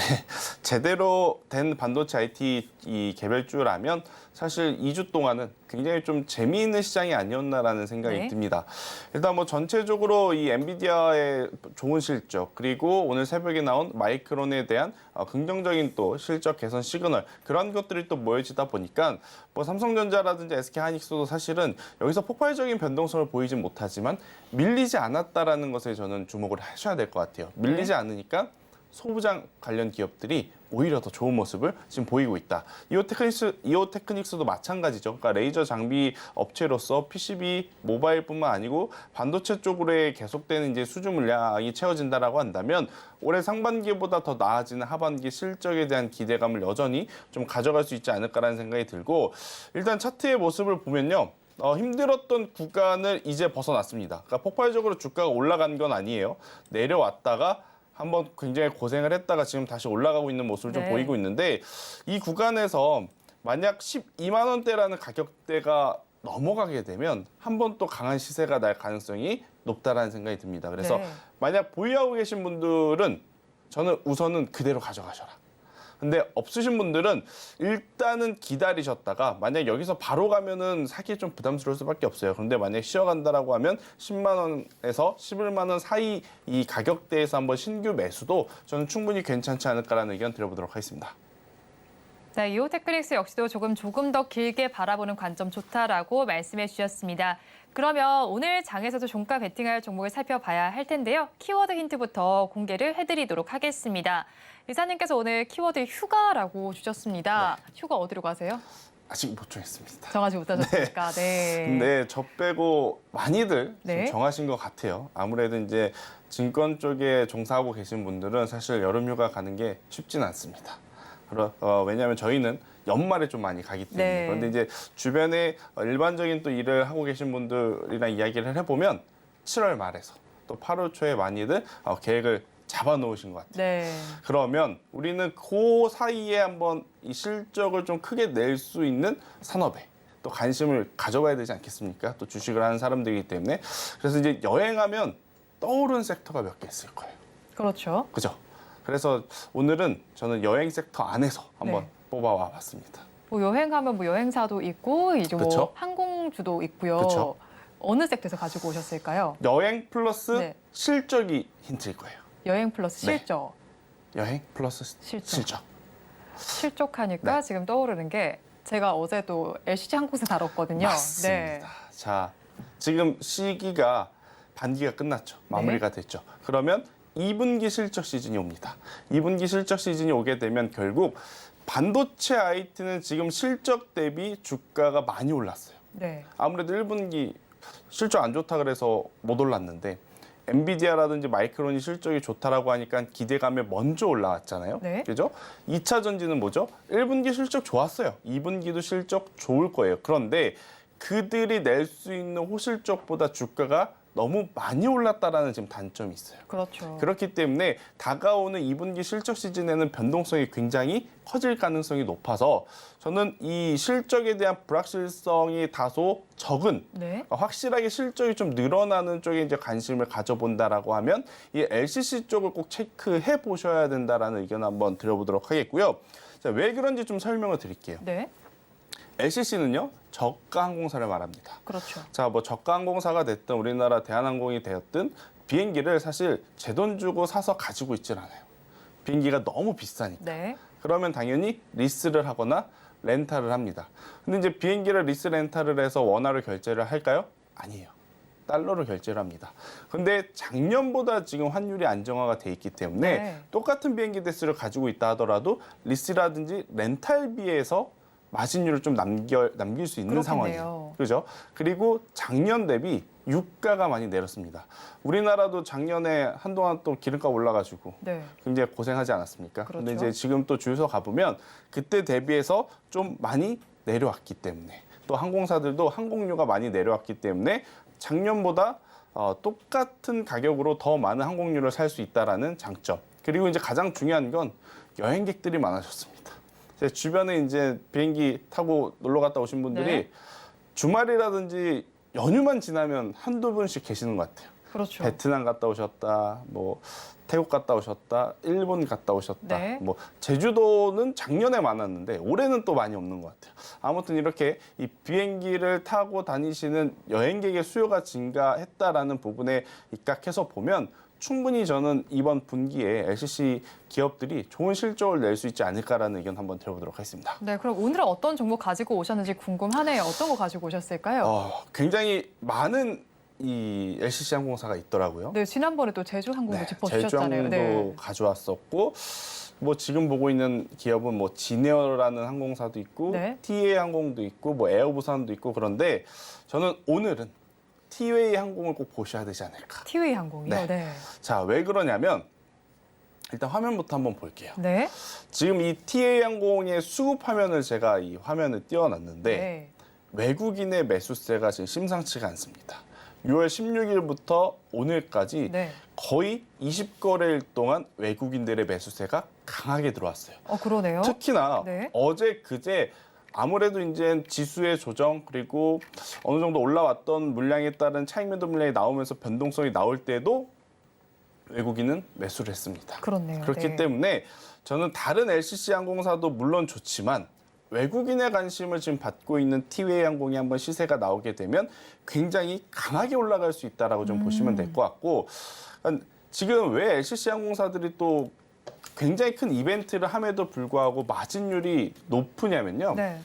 제대로 된 반도체 IT 이 개별주라면 사실 2주 동안은 굉장히 좀 재미있는 시장이 아니었나라는 생각이 네. 듭니다. 일단 뭐 전체적으로 이 엔비디아의 좋은 실적 그리고 오늘 새벽에 나온 마이크론에 대한 긍정적인 또 실적 개선 시그널 그런 것들이 또 모여지다 보니까 뭐 삼성전자라든지 SK하이닉스도 사실은 여기서 폭발적인 변동성을 보이진 못하지만 밀리지 않았다라는 것에 저는 주목을 하셔야 될 것 같아요. 밀리지 않으니까 소부장 관련 기업들이 오히려 더 좋은 모습을 지금 보이고 있다. 이오테크닉스도 마찬가지죠. 그러니까 레이저 장비 업체로서 PCB, 모바일뿐만 아니고 반도체 쪽으로의 계속되는 이제 수주 물량이 채워진다라고 한다면 올해 상반기보다 더 나아지는 하반기 실적에 대한 기대감을 여전히 좀 가져갈 수 있지 않을까라는 생각이 들고 일단 차트의 모습을 보면요. 힘들었던 구간을 이제 벗어났습니다. 그러니까 폭발적으로 주가가 올라간 건 아니에요. 내려왔다가 한번 굉장히 고생을 했다가 지금 다시 올라가고 있는 모습을 좀 네. 보이고 있는데 이 구간에서 만약 12만 원대라는 가격대가 넘어가게 되면 한 번 또 강한 시세가 날 가능성이 높다라는 생각이 듭니다. 그래서 네. 만약 보유하고 계신 분들은 저는 우선은 그대로 가져가셔라. 근데 없으신 분들은 일단은 기다리셨다가 만약 여기서 바로 가면은 사기 좀 부담스러울 수밖에 없어요. 그런데 만약 쉬어간다라고 하면 10만 원에서 11만 원 사이 이 가격대에서 한번 신규 매수도 저는 충분히 괜찮지 않을까라는 의견 드려보도록 하겠습니다. 네, 이오테크닉스 역시도 조금 더 길게 바라보는 관점 좋다라고 말씀해 주셨습니다. 그러면 오늘 장에서도 종가 베팅할 종목을 살펴봐야 할 텐데요. 키워드 힌트부터 공개를 해드리도록 하겠습니다. 이사님께서 오늘 키워드 휴가라고 주셨습니다. 휴가 어디로 가세요? 아직 못 정했습니다. 정하지 못하셨으니까. 네. 근데 저 빼고 많이들 네. 지금 정하신 것 같아요. 아무래도 이제 증권 쪽에 종사하고 계신 분들은 사실 여름휴가 가는 게 쉽진 않습니다. 왜냐하면 저희는 연말에 좀 많이 가기 때문에. 네. 그런데 이제 주변에 일반적인 또 일을 하고 계신 분들이랑 이야기를 해보면 7월 말에서 또 8월 초에 많이들 계획을 잡아놓으신 것 같아요. 네. 그러면 우리는 그 사이에 한번 이 실적을 좀 크게 낼 수 있는 산업에 또 관심을 가져봐야 되지 않겠습니까? 또 주식을 하는 사람들이기 때문에. 그래서 이제 여행하면 떠오르는 섹터가 몇 개 있을 거예요. 그렇죠. 그죠? 그래서 오늘은 저는 여행 섹터 안에서 한번 네. 뽑아와 봤습니다. 뭐 여행하면 뭐 여행사도 있고 이제 뭐 그쵸? 항공주도 있고요. 그쵸? 어느 섹터에서 가지고 오셨을까요? 여행 플러스 네. 실적이 힌트일 거예요. 여행 플러스 네. 실적. 여행 플러스 실적. 네. 실적하니까 지금 떠오르는 게 제가 어제도 LCC 항공사 다뤘거든요. 맞습니다. 네. 자, 지금 시기가 반기가 끝났죠. 마무리가 됐죠. 그러면 2분기 실적 시즌이 옵니다. 2분기 실적 시즌이 오게 되면 결국 반도체 IT는 지금 실적 대비 주가가 많이 올랐어요. 네. 아무래도 1분기 실적 안 좋다 그래서 못 올랐는데 엔비디아라든지 마이크론이 실적이 좋다라고 하니까 기대감에 먼저 올라왔잖아요. 네. 그죠? 2차 전지는 뭐죠? 1분기 실적 좋았어요. 2분기도 실적 좋을 거예요. 그런데 그들이 낼 수 있는 호실적보다 주가가 너무 많이 올랐다라는 지금 단점이 있어요. 그렇죠. 그렇기 때문에 다가오는 2분기 실적 시즌에는 변동성이 굉장히 커질 가능성이 높아서 저는 이 실적에 대한 불확실성이 다소 적은 네. 확실하게 실적이 좀 늘어나는 쪽에 이제 관심을 가져본다라고 하면 이 LCC 쪽을 꼭 체크해 보셔야 된다라는 의견 한번 드려보도록 하겠고요. 자, 왜 그런지 좀 설명을 드릴게요. 네. LCC는요 저가 항공사를 말합니다. 그렇죠. 자, 뭐 저가 항공사가 됐든 우리나라 대한항공이 되었든 비행기를 사실 제 돈 주고 사서 가지고 있질 않아요. 비행기가 너무 비싸니까. 네. 그러면 당연히 리스를 하거나 렌탈을 합니다. 근데 이제 비행기를 리스 렌탈을 해서 원화로 결제를 할까요? 아니에요. 달러로 결제를 합니다. 근데 작년보다 지금 환율이 안정화가 돼 있기 때문에 네. 똑같은 비행기 대수를 가지고 있다 하더라도 리스라든지 렌탈비에서 마진율을 좀 남길 수 있는 그렇겠네요. 상황이에요. 그죠? 그리고 작년 대비 유가가 많이 내렸습니다. 우리나라도 작년에 한동안 또 기름값 올라가지고 네. 굉장히 고생하지 않았습니까? 그렇죠. 근데 이제 지금 또 주유소 가보면 그때 대비해서 좀 많이 내려왔기 때문에 또 항공사들도 항공료가 많이 내려왔기 때문에 작년보다 똑같은 가격으로 더 많은 항공료를 살 수 있다라는 장점. 그리고 이제 가장 중요한 건 여행객들이 많아졌습니다. 제 주변에 이제 비행기 타고 놀러 갔다 오신 분들이 네. 주말이라든지 연휴만 지나면 한두 분씩 계시는 것 같아요. 그렇죠. 베트남 갔다 오셨다, 뭐 태국 갔다 오셨다, 일본 갔다 오셨다. 네. 뭐 제주도는 작년에 많았는데 올해는 또 많이 없는 것 같아요. 아무튼 이렇게 이 비행기를 타고 다니시는 여행객의 수요가 증가했다라는 부분에 입각해서 보면 충분히 저는 이번 분기에 LCC 기업들이 좋은 실적을 낼 수 있지 않을까라는 의견 한번 들어보도록 하겠습니다. 네, 그럼 오늘은 어떤 종목 가지고 오셨는지 궁금하네요. 어떤 거 가지고 오셨을까요? 굉장히 많은 이 LCC 항공사가 있더라고요. 네, 지난번에 또 제주항공도 짚어주셨잖아요. 제주항공도 가져왔었고, 뭐 지금 보고 있는 기업은 뭐 진에어라는 항공사도 있고, 네. TA 항공도 있고, 뭐 에어부산도 있고 그런데 저는 오늘은 티웨이 항공을 꼭 보셔야 되지 않을까. 티웨이 항공이요? 네. 네. 자, 왜 그러냐면 일단 화면부터 한번 볼게요. 네. 지금 이 TA 항공의 수급 화면을 제가 이 화면을 띄워놨는데 네. 외국인의 매수세가 지금 심상치가 않습니다. 6월 16일부터 오늘까지 네. 거의 20거래일 동안 외국인들의 매수세가 강하게 들어왔어요. 그러네요. 특히나 네. 어제 그제 아무래도 이제 지수의 조정 그리고 어느 정도 올라왔던 물량에 따른 차익 매도 물량이 나오면서 변동성이 나올 때도 외국인은 매수를 했습니다. 그렇네요. 그렇기 네. 때문에 저는 다른 LCC 항공사도 물론 좋지만 외국인의 관심을 지금 받고 있는 티웨이 항공이 한번 시세가 나오게 되면 굉장히 강하게 올라갈 수 있다라고 좀 보시면 될 것 같고 지금 왜 LCC 항공사들이 또 굉장히 큰 이벤트를 함에도 불구하고 마진율이 높으냐면요. 네.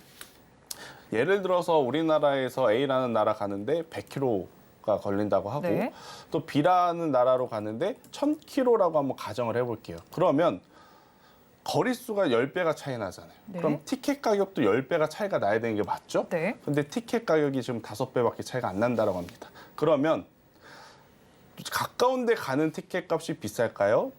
예를 들어서 우리나라에서 A라는 나라 가는데 100km가 걸린다고 하고 네. 또 B라는 나라로 가는데 1000km라고 한번 가정을 해볼게요. 그러면 거리수가 10배가 차이 나잖아요. 네. 그럼 티켓 가격도 10배가 차이가 나야 되는 게 맞죠? 네. 근데 티켓 가격이 지금 5배밖에 차이가 안 난다고 합니다. 그러면 가까운 데 가는 티켓 값이 비쌀까요?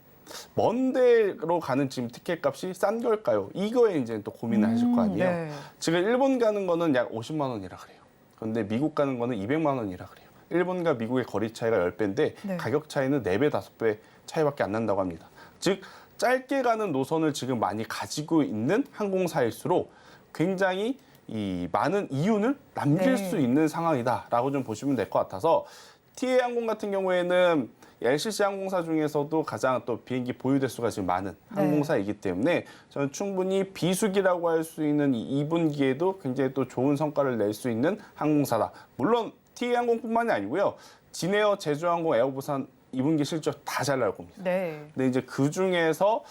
먼 데로 가는 지금 티켓 값이 싼 걸까요? 이거에 이제 또 고민을 하실 거 아니에요. 네. 지금 일본 가는 거는 약 50만 원이라 그래요. 그런데 미국 가는 거는 200만 원이라 그래요. 일본과 미국의 거리 차이가 10배인데 네. 가격 차이는 4배, 5배 차이밖에 안 난다고 합니다. 즉 짧게 가는 노선을 지금 많이 가지고 있는 항공사일수록 굉장히 이 많은 이윤을 남길 네. 수 있는 상황이다라고 좀 보시면 될 것 같아서 TA 항공 같은 경우에는 LCC 항공사 중에서도 가장 또 비행기 보유 대수가 지금 많은 네. 항공사이기 때문에 저는 충분히 비수기라고 할 수 있는 이 2분기에도 굉장히 또 좋은 성과를 낼 수 있는 항공사다. 물론 TA 항공뿐만이 아니고요. 진에어, 제주항공, 에어부산 2분기 실적 다 잘 나올 겁니다. 네. 근데 이제 그 중에서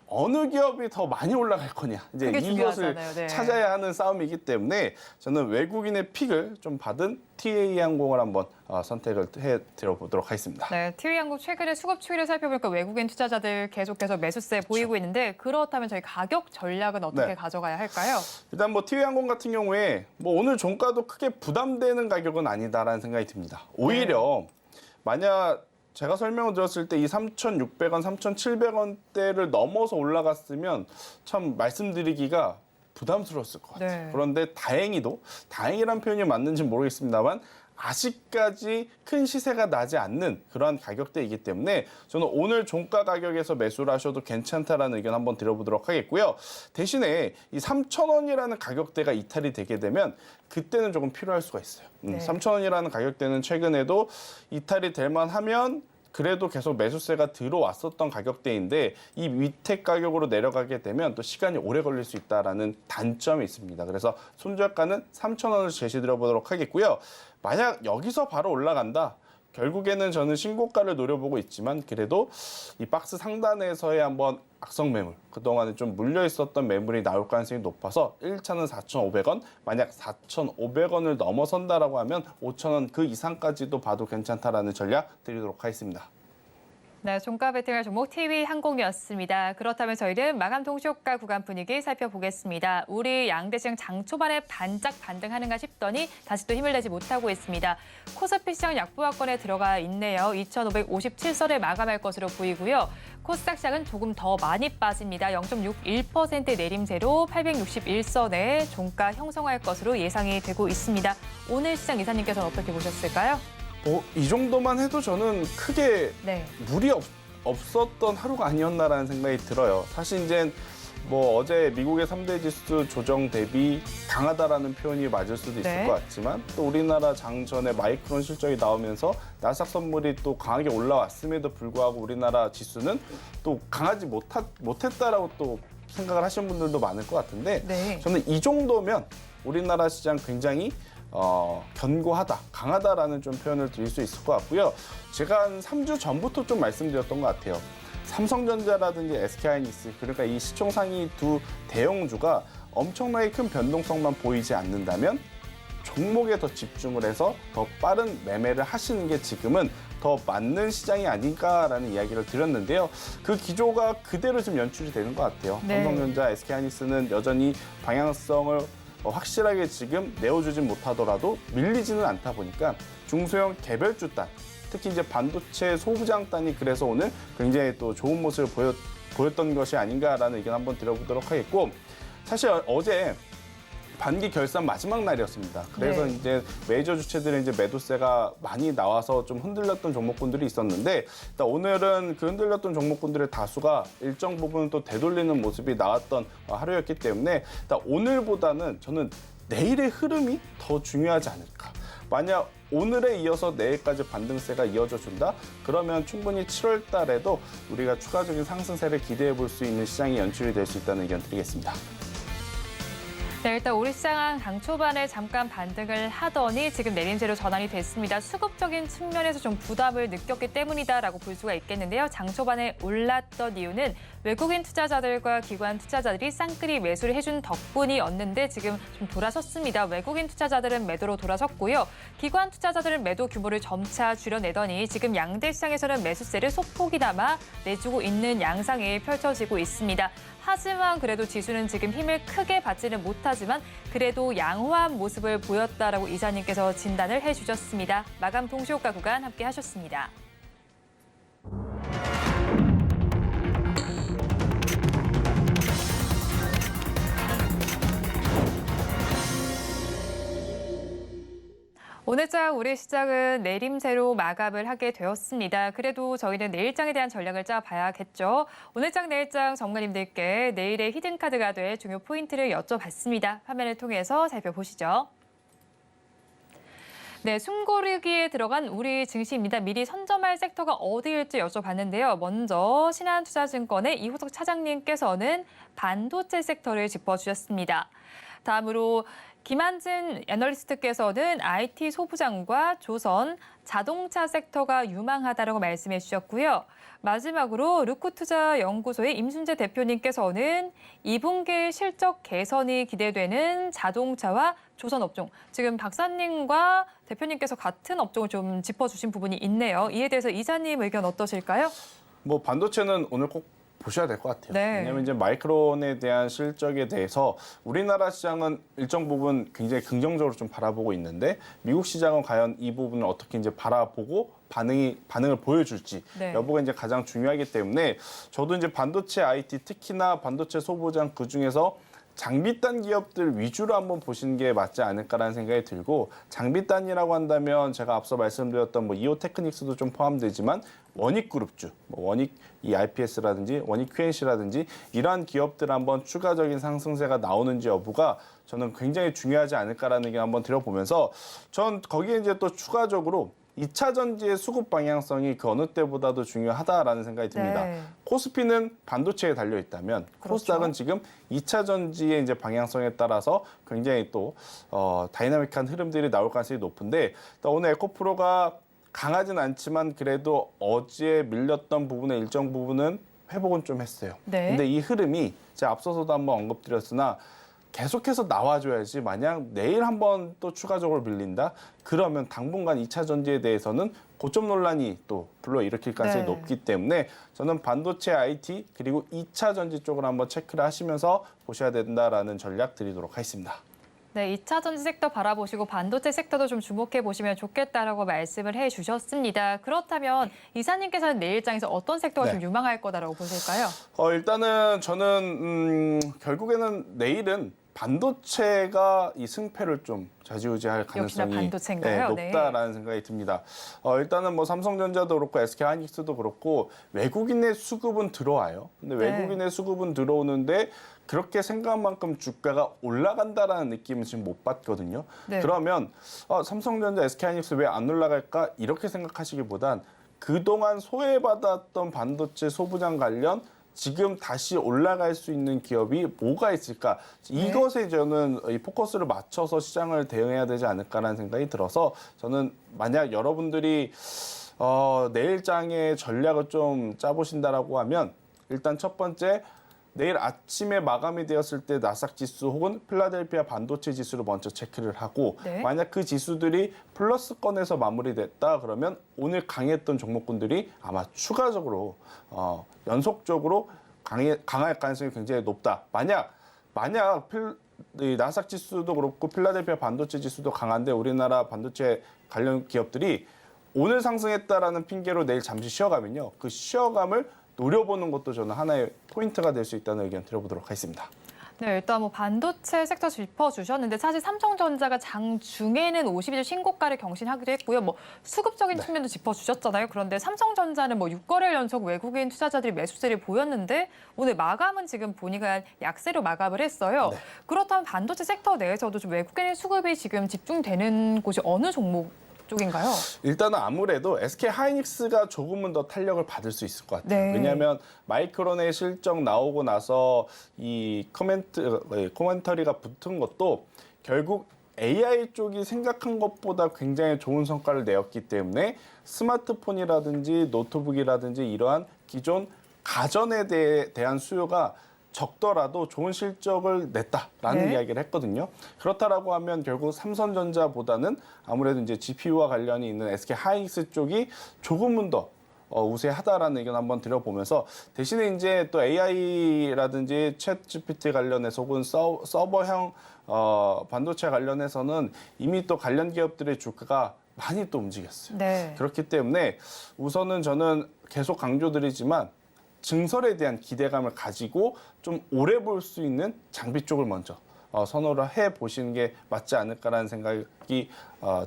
어느 기업이 더 많이 올라갈 거냐 이제 그게 이것을 중요하잖아요. 네. 찾아야 하는 싸움이기 때문에 저는 외국인의 픽을 좀 받은 TA 항공을 한번 선택을 해 드려보도록 하겠습니다. 네, 티웨이 항공 최근에 수급 추이를 살펴보니까 외국인 투자자들 계속해서 매수세 보이고 있는데 그렇다면 저희 가격 전략은 어떻게 네. 가져가야 할까요? 일단 뭐 TA 항공 같은 경우에 뭐 오늘 종가도 크게 부담되는 가격은 아니다라는 생각이 듭니다. 오히려 만약 제가 설명을 드렸을 때 이 3,600원, 3,700원대를 넘어서 올라갔으면 참 말씀드리기가 부담스러웠을 것 같아요. 네. 그런데 다행이란 표현이 맞는지 모르겠습니다만 아직까지 큰 시세가 나지 않는 그러한 가격대이기 때문에 저는 오늘 종가 가격에서 매수를 하셔도 괜찮다라는 의견 한번 드려보도록 하겠고요. 대신에 이 3,000원이라는 가격대가 이탈이 되게 되면 그때는 조금 필요할 수가 있어요. 네. 3,000원이라는 가격대는 최근에도 이탈이 될 만하면 그래도 계속 매수세가 들어왔었던 가격대인데 이 밑에 가격으로 내려가게 되면 또 시간이 오래 걸릴 수 있다라는 단점이 있습니다. 그래서 손절가는 3,000원을 제시드려 보도록 하겠고요. 만약 여기서 바로 올라간다. 결국에는 저는 신고가를 노려보고 있지만 그래도 이 박스 상단에서의 한번 악성 매물, 그동안에 좀 물려 있었던 매물이 나올 가능성이 높아서 1차는 4,500원, 만약 4,500원을 넘어선다라고 하면 5,000원 그 이상까지도 봐도 괜찮다라는 전략 드리도록 하겠습니다. 네, 종가 베팅할 종목 티웨이 항공이었습니다. 그렇다면 저희는 마감 동시효과 구간 분위기 살펴보겠습니다. 우리 양대시장 장 초반에 반짝 반등하는가 싶더니 다시 또 힘을 내지 못하고 있습니다. 코스피 시장 약보합권에 들어가 있네요. 2,557선에 마감할 것으로 보이고요. 코스닥 시장은 조금 더 많이 빠집니다. 0.61% 내림세로 861선에 종가 형성할 것으로 예상이 되고 있습니다. 오늘 시장 이사님께서는 어떻게 보셨을까요? 이 정도만 해도 저는 크게 네. 무리 없었던 하루가 아니었나라는 생각이 들어요. 사실 이제 뭐 어제 미국의 3대 지수 조정 대비 강하다라는 표현이 맞을 수도 있을 네. 것 같지만 또 우리나라 장전에 마이크론 실적이 나오면서 나스닥 선물이 또 강하게 올라왔음에도 불구하고 우리나라 지수는 또 강하지 못했다라고 또 생각을 하시는 분들도 많을 것 같은데 네. 저는 이 정도면 우리나라 시장 굉장히 견고하다, 강하다라는 좀 표현을 드릴 수 있을 것 같고요. 제가 한 3주 전부터 좀 말씀드렸던 것 같아요. 삼성전자라든지 SK하이닉스, 그러니까 이 시총상위 두 대형주가 엄청나게 큰 변동성만 보이지 않는다면 종목에 더 집중을 해서 더 빠른 매매를 하시는 게 지금은 더 맞는 시장이 아닌가라는 이야기를 드렸는데요. 그 기조가 그대로 좀 연출이 되는 것 같아요. 네. 삼성전자, SK하이닉스는 여전히 방향성을 확실하게 지금 내어주진 못하더라도 밀리지는 않다 보니까 중소형 개별주 단, 특히 이제 반도체 소부장 단이 그래서 오늘 굉장히 또 좋은 모습을 보였던 것이 아닌가라는 의견 한번 드려보도록 하겠고, 사실 어제 반기 결산 마지막 날이었습니다. 그래서 네. 이제 메이저 주체들의 이제 매도세가 많이 나와서 좀 흔들렸던 종목군들이 있었는데, 일단 오늘은 그 흔들렸던 종목군들의 다수가 일정 부분 또 되돌리는 모습이 나왔던 하루였기 때문에 일단 오늘보다는 저는 내일의 흐름이 더 중요하지 않을까. 만약 오늘에 이어서 내일까지 반등세가 이어져 준다? 그러면 충분히 7월 달에도 우리가 추가적인 상승세를 기대해 볼 수 있는 시장이 연출이 될 수 있다는 의견 드리겠습니다. 네, 일단 우리 시장은 강 초반에 잠깐 반등을 하더니 지금 내림세로 전환이 됐습니다. 수급적인 측면에서 좀 부담을 느꼈기 때문이다라고 볼 수가 있겠는데요. 장 초반에 올랐던 이유는 외국인 투자자들과 기관 투자자들이 쌍끌이 매수를 해준 덕분이었는데 지금 좀 돌아섰습니다. 외국인 투자자들은 매도로 돌아섰고요. 기관 투자자들은 매도 규모를 점차 줄여내더니 지금 양대 시장에서는 매수세를 소폭이나마 내주고 있는 양상이 펼쳐지고 있습니다. 하지만 그래도 지수는 지금 힘을 크게 받지는 못하지만 그래도 양호한 모습을 보였다라고 이사님께서 진단을 해주셨습니다. 마감 동시효과 구간 함께 하셨습니다. 오늘장 우리 시장은 내림세로 마감을 하게 되었습니다. 그래도 저희는 내일장에 대한 전략을 짜봐야겠죠. 오늘장 내일장 전문가님들께 내일의 히든카드가 될 중요 포인트를 여쭤봤습니다. 화면을 통해서 살펴보시죠. 네, 숨고르기에 들어간 우리 증시입니다. 미리 선점할 섹터가 어디일지 여쭤봤는데요. 먼저 신한투자증권의 이호석 차장님께서는 반도체 섹터를 짚어주셨습니다. 다음으로 김한진 애널리스트께서는 IT 소부장과 조선, 자동차 섹터가 유망하다라고 말씀해 주셨고요. 마지막으로 루크투자연구소의 임순재 대표님께서는 2분기 실적 개선이 기대되는 자동차와 조선 업종. 지금 박사님과 대표님께서 같은 업종을 좀 짚어주신 부분이 있네요. 이에 대해서 이사님 의견 어떠실까요? 뭐 반도체는 오늘 꼭 보셔야 될 것 같아요. 네. 왜냐하면 이제 마이크론에 대한 실적에 대해서 우리나라 시장은 일정 부분 굉장히 긍정적으로 좀 바라보고 있는데 미국 시장은 과연 이 부분을 어떻게 이제 바라보고 반응을 보여줄지 네. 여부가 이제 가장 중요하기 때문에 저도 이제 반도체 IT 특히나 반도체 소부장 그 중에서 장비단 기업들 위주로 한번 보시는 게 맞지 않을까라는 생각이 들고, 장비단이라고 한다면 제가 앞서 말씀드렸던 뭐 이오테크닉스도 좀 포함되지만 원익그룹주, 뭐 원익 이 IPS라든지 원익 QNC라든지 이러한 기업들 한번 추가적인 상승세가 나오는지 여부가 저는 굉장히 중요하지 않을까라는 의견 한번 드려보면서 전 거기에 이제 또 추가적으로 2차 전지의 수급 방향성이 그 어느 때보다도 중요하다라는 생각이 듭니다. 네. 코스피는 반도체에 달려 있다면 그렇죠. 코스닥은 지금 2차 전지의 이제 방향성에 따라서 굉장히 또 다이나믹한 흐름들이 나올 가능성이 높은데, 오늘 에코프로가 강하진 않지만 그래도 어제 밀렸던 부분의 일정 부분은 회복은 좀 했어요. 네. 근데 이 흐름이 제가 앞서서도 한번 언급드렸으나 계속해서 나와줘야지, 만약 내일 한번 또 추가적으로 밀린다? 그러면 당분간 2차 전지에 대해서는 고점 논란이 또 불러일으킬 가능성이 네. 높기 때문에 저는 반도체 IT 그리고 2차 전지 쪽을 한번 체크를 하시면서 보셔야 된다라는 전략 드리도록 하겠습니다. 네, 2차 전지 섹터 바라보시고 반도체 섹터도 좀 주목해 보시면 좋겠다라고 말씀을 해주셨습니다. 그렇다면 이사님께서는 내일장에서 어떤 섹터가 네. 좀 유망할 거다라고 보실까요? 일단은 저는 결국에는 내일은 반도체가 이 승패를 좀 좌지우지할 가능성이 반도체인가요? 높다라는 생각이 듭니다. 일단은 뭐 삼성전자도 그렇고 SK하이닉스도 그렇고 외국인의 수급은 들어와요. 근데 네. 외국인의 수급은 들어오는데 그렇게 생각한 만큼 주가가 올라간다라는 느낌은 지금 못 받거든요. 네. 그러면 삼성전자, SK하이닉스 왜 안 올라갈까 이렇게 생각하시기보단 그동안 소외받았던 반도체 소부장 관련 지금 다시 올라갈 수 있는 기업이 뭐가 있을까? 이것에 저는 이 포커스를 맞춰서 시장을 대응해야 되지 않을까라는 생각이 들어서 저는 만약 여러분들이 내일장의 전략을 좀 짜보신다라고 하면 일단 첫 번째 내일 아침에 마감이 되었을 때 나스닥 지수 혹은 필라델피아 반도체 지수를 먼저 체크를 하고 네. 만약 그 지수들이 플러스권에서 마무리됐다 그러면 오늘 강했던 종목군들이 아마 추가적으로 연속적으로 강할 가능성이 굉장히 높다. 만약 이 나스닥 지수도 그렇고 필라델피아 반도체 지수도 강한데 우리나라 반도체 관련 기업들이 오늘 상승했다라는 핑계로 내일 잠시 쉬어가면요. 그 쉬어감을 노려보는 것도 저는 하나의 포인트가 될 수 있다는 의견 드려보도록 하겠습니다. 네, 일단 뭐 반도체 섹터 짚어주셨는데 사실 삼성전자가 장 중에는 52주 신고가를 경신하기도 했고요. 뭐 수급적인 측면도 짚어주셨잖아요. 그런데 삼성전자는 뭐 6거래일 연속 외국인 투자자들이 매수세를 보였는데 오늘 마감은 지금 보니까 약세로 마감을 했어요. 네. 그렇다면 반도체 섹터 내에서도 좀 외국인 수급이 지금 집중되는 곳이 어느 종목 쪽인가요? 일단은 아무래도 SK하이닉스가 조금은 더 탄력을 받을 수 있을 것 같아요. 네. 왜냐하면 마이크론의 실적 나오고 나서 이 코멘터리가 붙은 것도 결국 AI 쪽이 생각한 것보다 굉장히 좋은 성과를 내었기 때문에 스마트폰이라든지 노트북이라든지 이러한 기존 가전에 대한 수요가 적더라도 좋은 실적을 냈다라는 네. 이야기를 했거든요. 그렇다라고 하면 결국 삼성전자보다는 아무래도 이제 GPU와 관련이 있는 SK하이닉스 쪽이 조금은 더 우세하다라는 의견 한번 드려보면서 대신에 이제 또 AI라든지 챗 GPT 관련해서 혹은 서버형 반도체 관련해서는 이미 또 관련 기업들의 주가가 많이 또 움직였어요. 네. 그렇기 때문에 우선은 저는 계속 강조드리지만 증설에 대한 기대감을 가지고 좀 오래 볼 수 있는 장비 쪽을 먼저 선호를 해보시는 게 맞지 않을까라는 생각이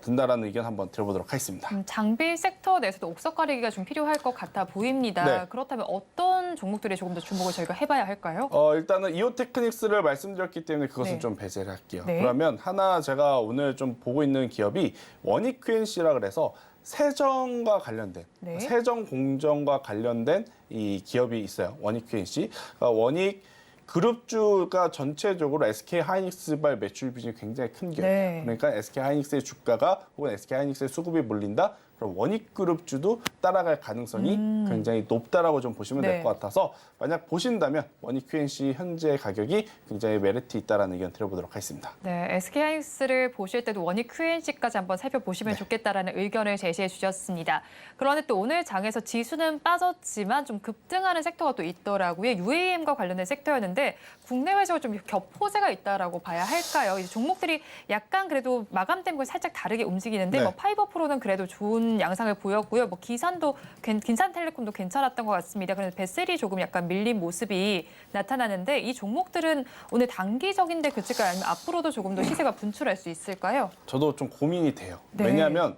든다라는 의견 한번 들어보도록 하겠습니다. 장비 섹터 내에서도 옥석 가리기가 좀 필요할 것 같아 보입니다. 네. 그렇다면 어떤 종목들에 조금 더 주목을 저희가 해봐야 할까요? 일단은 이오테크닉스를 말씀드렸기 때문에 그것은 네. 좀 배제를 할게요. 네. 그러면 하나 제가 오늘 좀 보고 있는 기업이 원익 QNC라 그래서 세정과 관련된 네. 세정 공정과 관련된 이 기업이 있어요. 원익 QNC. 원익 그룹주가 전체적으로 SK하이닉스발 매출 비중이 굉장히 큰 기업이에요. 네. 그러니까 SK하이닉스의 주가가 혹은 SK하이닉스의 수급이 몰린다. 그럼 원익그룹주도 따라갈 가능성이 굉장히 높다라고 좀 보시면 네. 될 것 같아서 만약 보신다면 원익 QNC 현재 가격이 굉장히 메리트 있다라는 의견 드려보도록 하겠습니다. 네, SK하이닉스를 보실 때도 원익 QNC까지 한번 살펴보시면 좋겠다라는 의견을 제시해 주셨습니다. 그런데 또 오늘 장에서 지수는 빠졌지만 좀 급등하는 섹터가 또 있더라고요. UAM과 관련된 섹터였는데 국내외적으로 좀 격포제가 있다라고 봐야 할까요? 이제 종목들이 약간 그래도 마감 때문에 살짝 다르게 움직이는데 네. 뭐 파이버프로는 그래도 좋은 양상을 보였고요. 뭐 긴산텔레콤도 괜찮았던 것 같습니다. 그런데 베셀이 조금 약간 밀린 모습이 나타나는데 이 종목들은 오늘 단기적인데 그칠까요? 아니면 앞으로도 조금 더 시세가 분출할 수 있을까요? 저도 좀 고민이 돼요. 네. 왜냐하면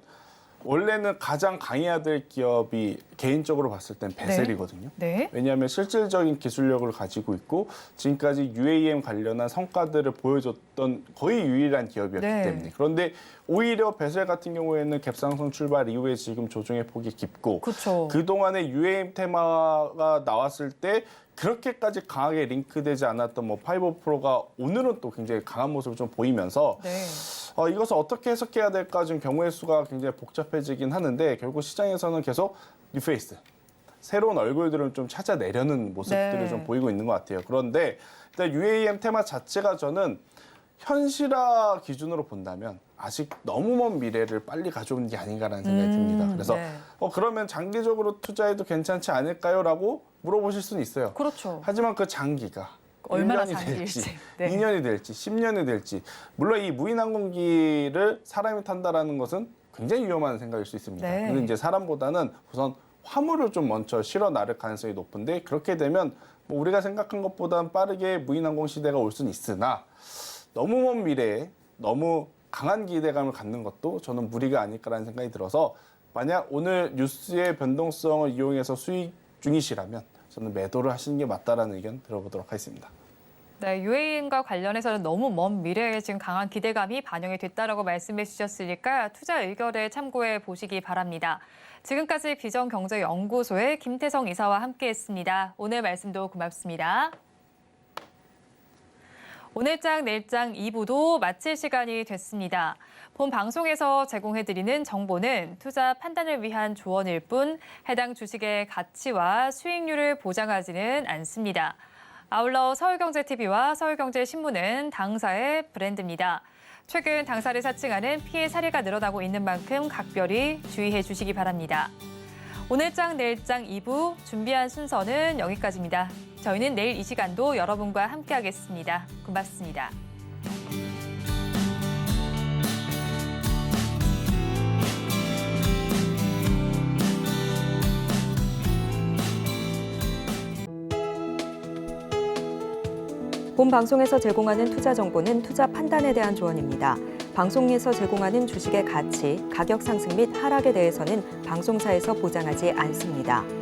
원래는 가장 강해야 될 기업이 개인적으로 봤을 땐 베셀이거든요. 네. 왜냐하면 실질적인 기술력을 가지고 있고 지금까지 UAM 관련한 성과들을 보여줬던 거의 유일한 기업이었기 네. 때문에 그런데 오히려 베셀 같은 경우에는 갭상승 출발 이후에 지금 조정의 폭이 깊고 그렇죠. 그동안에 UAM 테마가 나왔을 때 그렇게까지 강하게 링크되지 않았던 뭐 파이버 프로가 오늘은 또 굉장히 강한 모습을 좀 보이면서 네. 이것을 어떻게 해석해야 될까 지금 경우의 수가 굉장히 복잡해지긴 하는데 결국 시장에서는 계속 뉴페이스, 새로운 얼굴들을 좀 찾아내려는 모습들을 네. 좀 보이고 있는 것 같아요. 그런데 일단 UAM 테마 자체가 저는 현실화 기준으로 본다면 아직 너무 먼 미래를 빨리 가져오는 게 아닌가라는 생각이 듭니다. 그래서 네. 그러면 장기적으로 투자해도 괜찮지 않을까요? 라고 물어보실 수는 있어요. 그렇죠. 하지만 그 장기가 얼마나 1년이 장기일지. 될지, 네. 2년이 될지, 10년이 될지. 물론 이 무인항공기를 사람이 탄다라는 것은 굉장히 위험한 생각일 수 있습니다. 네. 근데 이제 사람보다는 우선 화물을 좀 먼저 실어 나를 가능성이 높은데 그렇게 되면 뭐 우리가 생각한 것보다는 빠르게 무인항공 시대가 올 수는 있으나 너무 먼 미래에 너무 강한 기대감을 갖는 것도 저는 무리가 아닐까라는 생각이 들어서 만약 오늘 뉴스의 변동성을 이용해서 수익 중이시라면 저는 매도를 하시는 게 맞다라는 의견 들어보도록 하겠습니다. 네, 유해인과 관련해서는 너무 먼 미래에 지금 강한 기대감이 반영이 됐다라고 말씀해 주셨으니까 투자 의견을 참고해 보시기 바랍니다. 지금까지 비전경제연구소의 김태성 이사와 함께했습니다. 오늘 말씀도 고맙습니다. 오늘장 내일장 2부도 마칠 시간이 됐습니다. 본 방송에서 제공해드리는 정보는 투자 판단을 위한 조언일 뿐 해당 주식의 가치와 수익률을 보장하지는 않습니다. 아울러 서울경제TV와 서울경제신문은 당사의 브랜드입니다. 최근 당사를 사칭하는 피해 사례가 늘어나고 있는 만큼 각별히 주의해 주시기 바랍니다. 오늘장 내일장 2부 준비한 순서는 여기까지입니다. 저희는 내일 이 시간도 여러분과 함께하겠습니다. 고맙습니다. 본 방송에서 제공하는 투자 정보는 투자 판단에 대한 조언입니다. 방송에서 제공하는 주식의 가치, 가격 상승 및 하락에 대해서는 방송사에서 보장하지 않습니다.